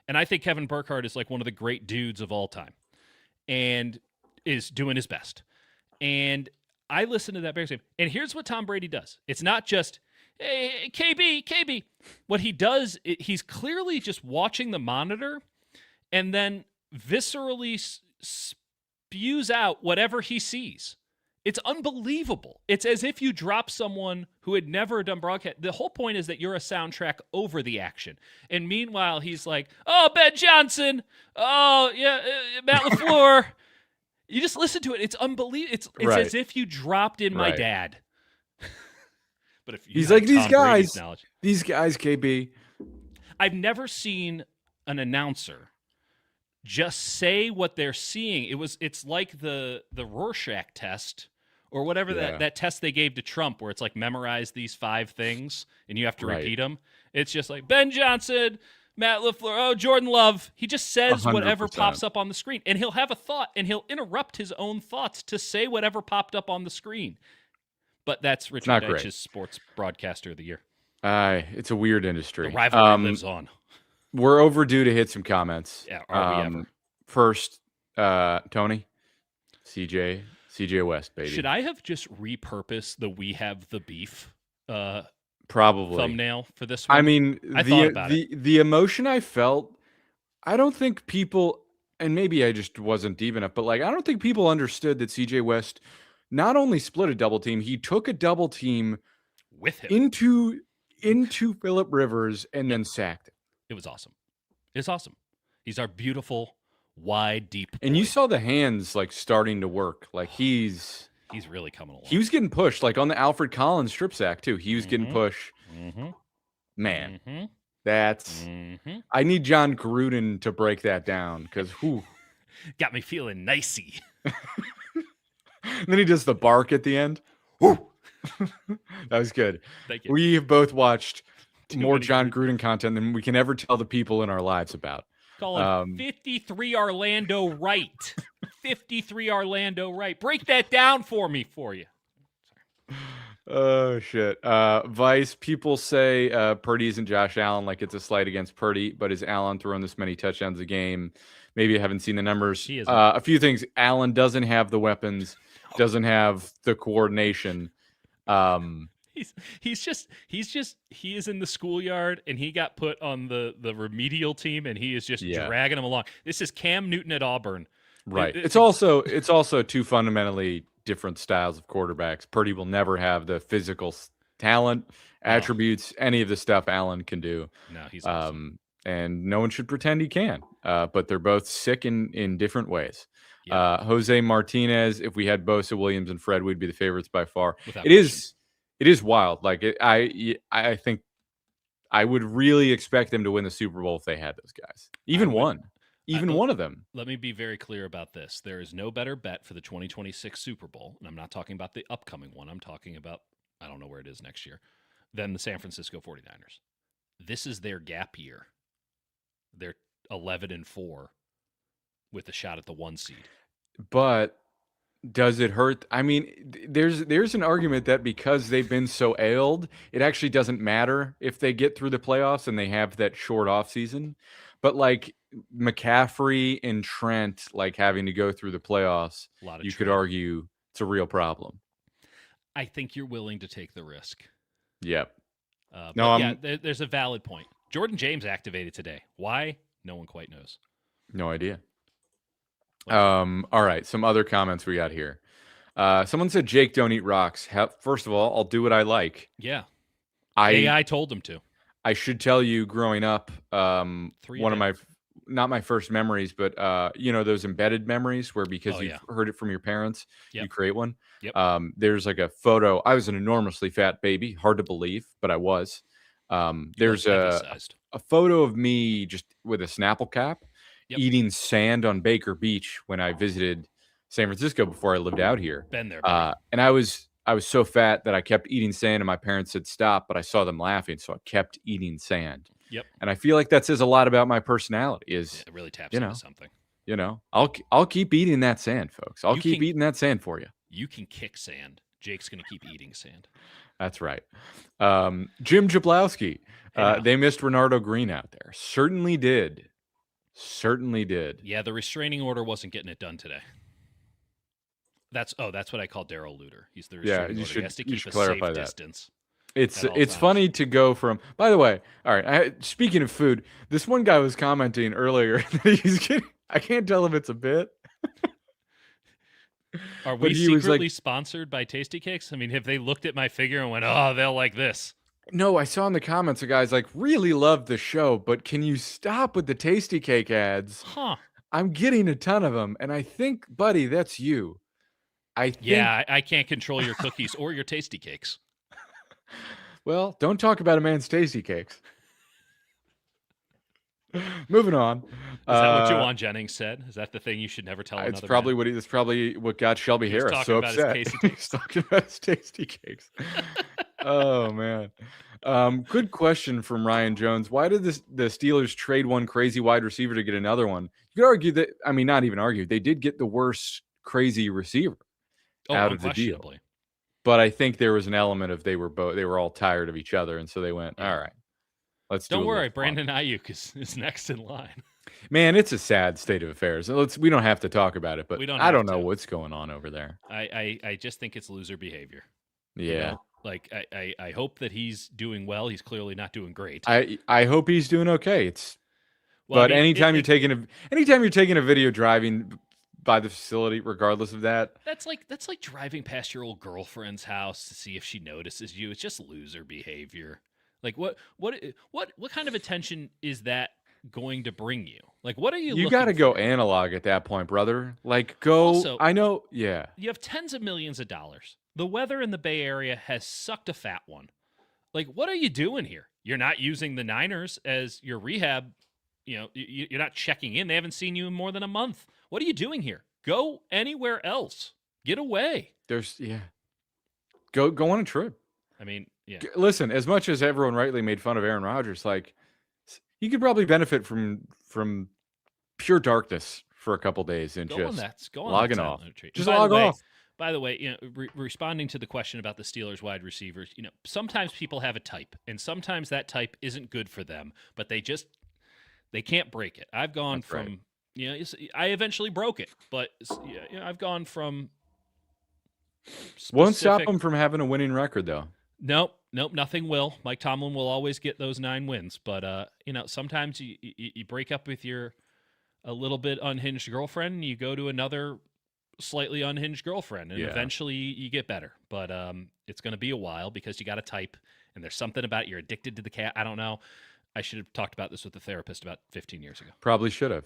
Speaker 1: And I think Kevin Burkhardt is one of the great dudes of all time and is doing his best. And I listened to that Bears game, and here's what Tom Brady does. It's not just, hey, KB. What he does, he's clearly just watching the monitor and then viscerally spews out whatever he sees. It's unbelievable. It's as if you drop someone who had never done broadcast. The whole point is that you're a soundtrack over the action. And meanwhile, he's like, oh, Ben Johnson. Oh, yeah, Matt LaFleur. You just listen to it. It's unbelievable. It's
Speaker 2: right.
Speaker 1: as if you dropped in my dad. But if
Speaker 2: he's like, these guys, KB.
Speaker 1: I've never seen an announcer just say what they're seeing. It's like the Rorschach test or whatever that test they gave to Trump where it's memorize these 5 things and you have to repeat them. It's just Ben Johnson, Matt LaFleur, Jordan Love. He just says 100%. Whatever pops up on the screen, and he'll have a thought and he'll interrupt his own thoughts to say whatever popped up on the screen. But that's Richard Deitch's sports broadcaster of the year.
Speaker 2: It's a weird industry.
Speaker 1: The rivalry lives on.
Speaker 2: We're overdue to hit some comments.
Speaker 1: Yeah, are we ever?
Speaker 2: First, Tony, CJ West, baby.
Speaker 1: Should I have just repurposed the "We Have the Beef"
Speaker 2: probably
Speaker 1: thumbnail for this one?
Speaker 2: I mean,
Speaker 1: I thought about
Speaker 2: the emotion I felt. I don't think people, and maybe I just wasn't deep enough, but I don't think people understood that CJ West not only split a double team, he took a double team
Speaker 1: with him
Speaker 2: into Phillip Rivers and then sacked him.
Speaker 1: It was awesome. It's awesome. He's our beautiful, wide, deep boy.
Speaker 2: And you saw the hands starting to work. He's
Speaker 1: really coming along.
Speaker 2: He was getting pushed on the Alfred Collins strip sack too. He was getting pushed.
Speaker 1: Mm-hmm.
Speaker 2: Man, that's. I need John Gruden to break that down because
Speaker 1: got me feeling nicey.
Speaker 2: And then he does the bark at the end. Woo! That was good.
Speaker 1: Thank you.
Speaker 2: We have both watched more John Gruden content than we can ever tell the people in our lives about.
Speaker 1: Call him 53 Orlando Right. 53 Orlando Right. Break that down for you. Sorry.
Speaker 2: Oh, shit. Vice, people say Purdy isn't Josh Allen, it's a slight against Purdy, but is Allen throwing this many touchdowns a game? Maybe I haven't seen the numbers.
Speaker 1: He isn't.
Speaker 2: A few things. Allen doesn't have the weapons, doesn't have the coordination.
Speaker 1: He is in the schoolyard and he got put on the remedial team and he is just dragging him along. This is Cam Newton at Auburn.
Speaker 2: Right. It's also 2 fundamentally different styles of quarterbacks. Purdy will never have the physical talent, attributes, any of the stuff Allen can do.
Speaker 1: No, he's awesome.
Speaker 2: And no one should pretend he can. But they're both sick in different ways.
Speaker 1: Yep.
Speaker 2: Jose Martinez, if we had Bosa, Williams, and Fred, we'd be the favorites by far. It is wild. I think I would really expect them to win the Super Bowl if they had those guys. One of them.
Speaker 1: Let me be very clear about this. There is no better bet for the 2026 Super Bowl, and I'm not talking about the upcoming one. I'm talking about, I don't know where it is next year, than the San Francisco 49ers. This is their gap year. They're 11-4 with a shot at the 1 seed.
Speaker 2: But does it hurt? I mean, there's an argument that because they've been so ailed, it actually doesn't matter if they get through the playoffs and they have that short off season. But McCaffrey and Trent having to go through the playoffs, you could argue it's a real problem.
Speaker 1: I think you're willing to take the risk.
Speaker 2: Yep.
Speaker 1: There's a valid point. Jordan James activated today. Why? No one quite knows.
Speaker 2: No idea. All right, some other comments we got here. Someone said Jake don't eat rocks. First of all, I'll do what I like.
Speaker 1: Yeah. AI told him to.
Speaker 2: I should tell you, growing up, one of my, not my first memories, but those embedded memories where because you've heard it from your parents, you create one.
Speaker 1: Yep.
Speaker 2: There's like a photo. I was an enormously fat baby. Hard to believe, but I was. There's a photo of me just with a Snapple cap eating sand on Baker Beach when I visited San Francisco before I lived out here.
Speaker 1: Been there,
Speaker 2: and I was so fat that I kept eating sand, and my parents said stop, but I saw them laughing, so I kept eating sand.
Speaker 1: Yep.
Speaker 2: And I feel like that says a lot about my personality. It
Speaker 1: really taps into something.
Speaker 2: I'll keep eating that sand, folks. I'll keep eating that sand for you.
Speaker 1: You can kick sand. Jake's going to keep eating sand.
Speaker 2: That's right. Jim Jablowski. They missed Renardo Green out there. Certainly did.
Speaker 1: Yeah, the restraining order wasn't getting it done today. That's what I call Daryl Luter. He's the restraining order. He has to keep a safe distance.
Speaker 2: It's funny to go from. By the way, all right. Speaking of food, this one guy was commenting earlier that he's getting. I can't tell if it's a bit.
Speaker 1: Are we secretly sponsored by Tasty Cakes? I mean, have they looked at my figure and went, "Oh, they'll like this"?
Speaker 2: No, I saw in the comments a guy's like, "Really love the show, but can you stop with the Tasty Cake ads?"
Speaker 1: Huh?
Speaker 2: I'm getting a ton of them, and I think, buddy, that's you. I
Speaker 1: can't control your cookies or your Tasty Cakes.
Speaker 2: Well, don't talk about a man's Tasty Cakes. Moving on.
Speaker 1: Is that what Juwan Jennings said? Is that the thing you should never tell another man?
Speaker 2: That's probably what got Shelby Harris so upset. He's talking about his Tasty Cakes. Oh, man. Good question from Ryan Jones. Why did the Steelers trade one crazy wide receiver to get another one? You could argue that, I mean, not even argue. They did get the worst crazy receiver out of the deal. But I think there was an element of they were all tired of each other, and so they went, all right, let's do it.
Speaker 1: Don't worry, Brandon Ayuk is next in line.
Speaker 2: Man, it's a sad state of affairs. We don't have to talk about it, but I don't know what's going on over there.
Speaker 1: I just think it's loser behavior.
Speaker 2: Yeah.
Speaker 1: I hope that he's doing well. He's clearly not doing great.
Speaker 2: I hope he's doing okay. Anytime you're taking a video driving by the facility, regardless of that,
Speaker 1: that's like driving past your old girlfriend's house to see if she notices you. It's just loser behavior. Like what kind of attention is that going to bring you? Like, what are you?
Speaker 2: You got to go analog at that point, brother. Like, go. Also, I know. Yeah.
Speaker 1: You have tens of millions of dollars. The weather in the Bay Area has sucked a fat one. Like, what are you doing here? You're not using the Niners as your rehab. You're not checking in. They haven't seen you in more than a month. What are you doing here? Go anywhere else. Get away.
Speaker 2: Go on a trip.
Speaker 1: I mean, yeah.
Speaker 2: Listen, as much as everyone rightly made fun of Aaron Rodgers, like, he could probably benefit from pure darkness for a couple days and logging off. Just log off.
Speaker 1: By the way, responding to the question about the Steelers wide receivers, sometimes people have a type, and sometimes that type isn't good for them, but they can't break it. I've gone from, I eventually broke it, but I've gone from.
Speaker 2: Won't stop them from having a winning record, though.
Speaker 1: Nope, nothing will. Mike Tomlin will always get those 9 wins, but sometimes you break up with a little bit unhinged girlfriend, and you go to another slightly unhinged girlfriend, and eventually you get better. But it's going to be a while because you got to type, and there's something about you're addicted to the cat. I don't know. I should have talked about this with a therapist about 15 years ago.
Speaker 2: Probably should have.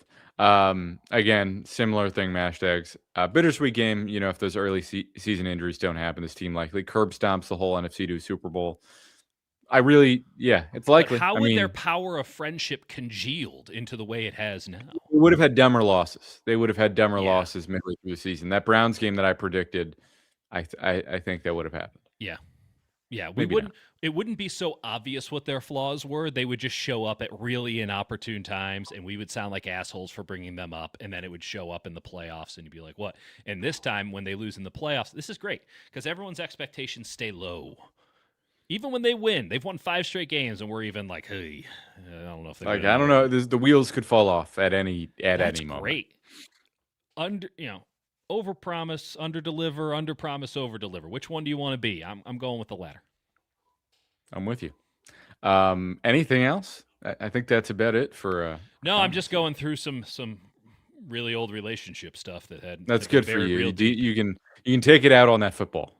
Speaker 2: Again, similar thing, mashed eggs. Bittersweet game, if those early season injuries don't happen, this team likely curb stomps the whole NFC to a Super Bowl. It's likely.
Speaker 1: But how would their power of friendship congealed into the way it has now?
Speaker 2: They would have had dumber losses. Losses midway through the season. That Browns game that I predicted, I think that would have happened.
Speaker 1: Yeah. Yeah, we wouldn't. It wouldn't be so obvious what their flaws were. They would just show up at really inopportune times, and we would sound like assholes for bringing them up. And then it would show up in the playoffs, and you'd be like, "What?" And this time, when they lose in the playoffs, this is great because everyone's expectations stay low. Even when they win, they've won 5 straight games, and we're even like, "Hey, I don't know if they."
Speaker 2: I don't know. The wheels could fall off at any moment.
Speaker 1: Great. Overpromise, underdeliver, underpromise, overdeliver. Which one do you want to be? I'm going with the latter.
Speaker 2: I'm with you. Anything else? I think that's about it for.
Speaker 1: No, I'm just going through some really old relationship stuff that had.
Speaker 2: That's good for you. You can take it out on that football.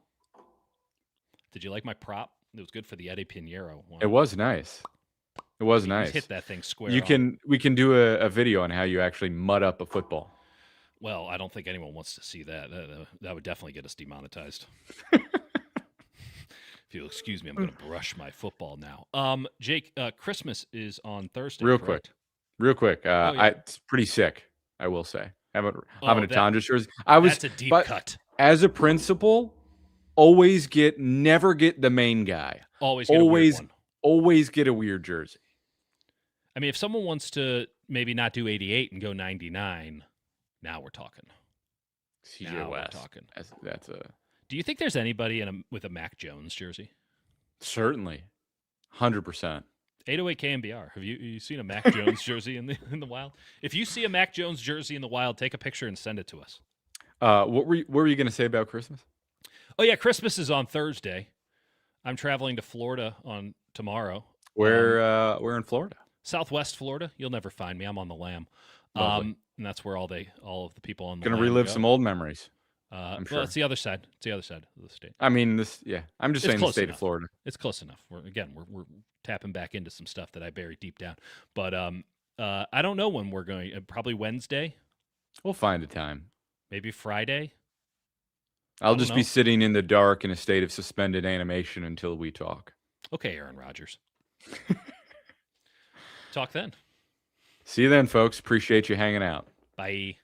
Speaker 1: Did you like my prop? It was good for the Eddie Pinheiro one.
Speaker 2: It was nice. It was nice.
Speaker 1: You hit that thing square.
Speaker 2: We can do a video on how you actually mud up a football.
Speaker 1: Well, I don't think anyone wants to see that. That would definitely get us demonetized. If you'll excuse me, I'm going to brush my football now. Jake, Christmas is on Thursday.
Speaker 2: Real
Speaker 1: correct?
Speaker 2: quick. It's pretty sick, I will say. Having a Tondra jersey. That's
Speaker 1: a deep cut.
Speaker 2: As a principal, never get the main guy.
Speaker 1: Always get a weird one.
Speaker 2: Always get a weird jersey.
Speaker 1: I mean, if someone wants to maybe not do 88 and go 99, now we're talking.
Speaker 2: CJ West. That's a.
Speaker 1: Do you think there's anybody with a Mac Jones jersey?
Speaker 2: Certainly, 100%.
Speaker 1: 808 KMBR. Have you seen a Mac Jones jersey in the wild? If you see a Mac Jones jersey in the wild, take a picture and send it to us.
Speaker 2: What were you going to say about Christmas?
Speaker 1: Oh yeah, Christmas is on Thursday. I'm traveling to Florida on tomorrow.
Speaker 2: Where in Florida?
Speaker 1: Southwest Florida. You'll never find me. I'm on the Lam.
Speaker 2: Lovely.
Speaker 1: And that's where all of the people on the
Speaker 2: Lam
Speaker 1: Lam
Speaker 2: relive
Speaker 1: go.
Speaker 2: some old memories.
Speaker 1: I'm sure. Well, it's the other side. It's the other side of the state.
Speaker 2: I mean, I'm just saying the state
Speaker 1: enough.
Speaker 2: of Florida.
Speaker 1: It's close enough. We're tapping back into some stuff that I buried deep down. But I don't know when we're going. Probably Wednesday.
Speaker 2: We'll find a time.
Speaker 1: Maybe Friday.
Speaker 2: I'll just be sitting in the dark in a state of suspended animation until we talk.
Speaker 1: Okay, Aaron Rodgers. Talk then.
Speaker 2: See you then, folks. Appreciate you hanging out.
Speaker 1: Bye.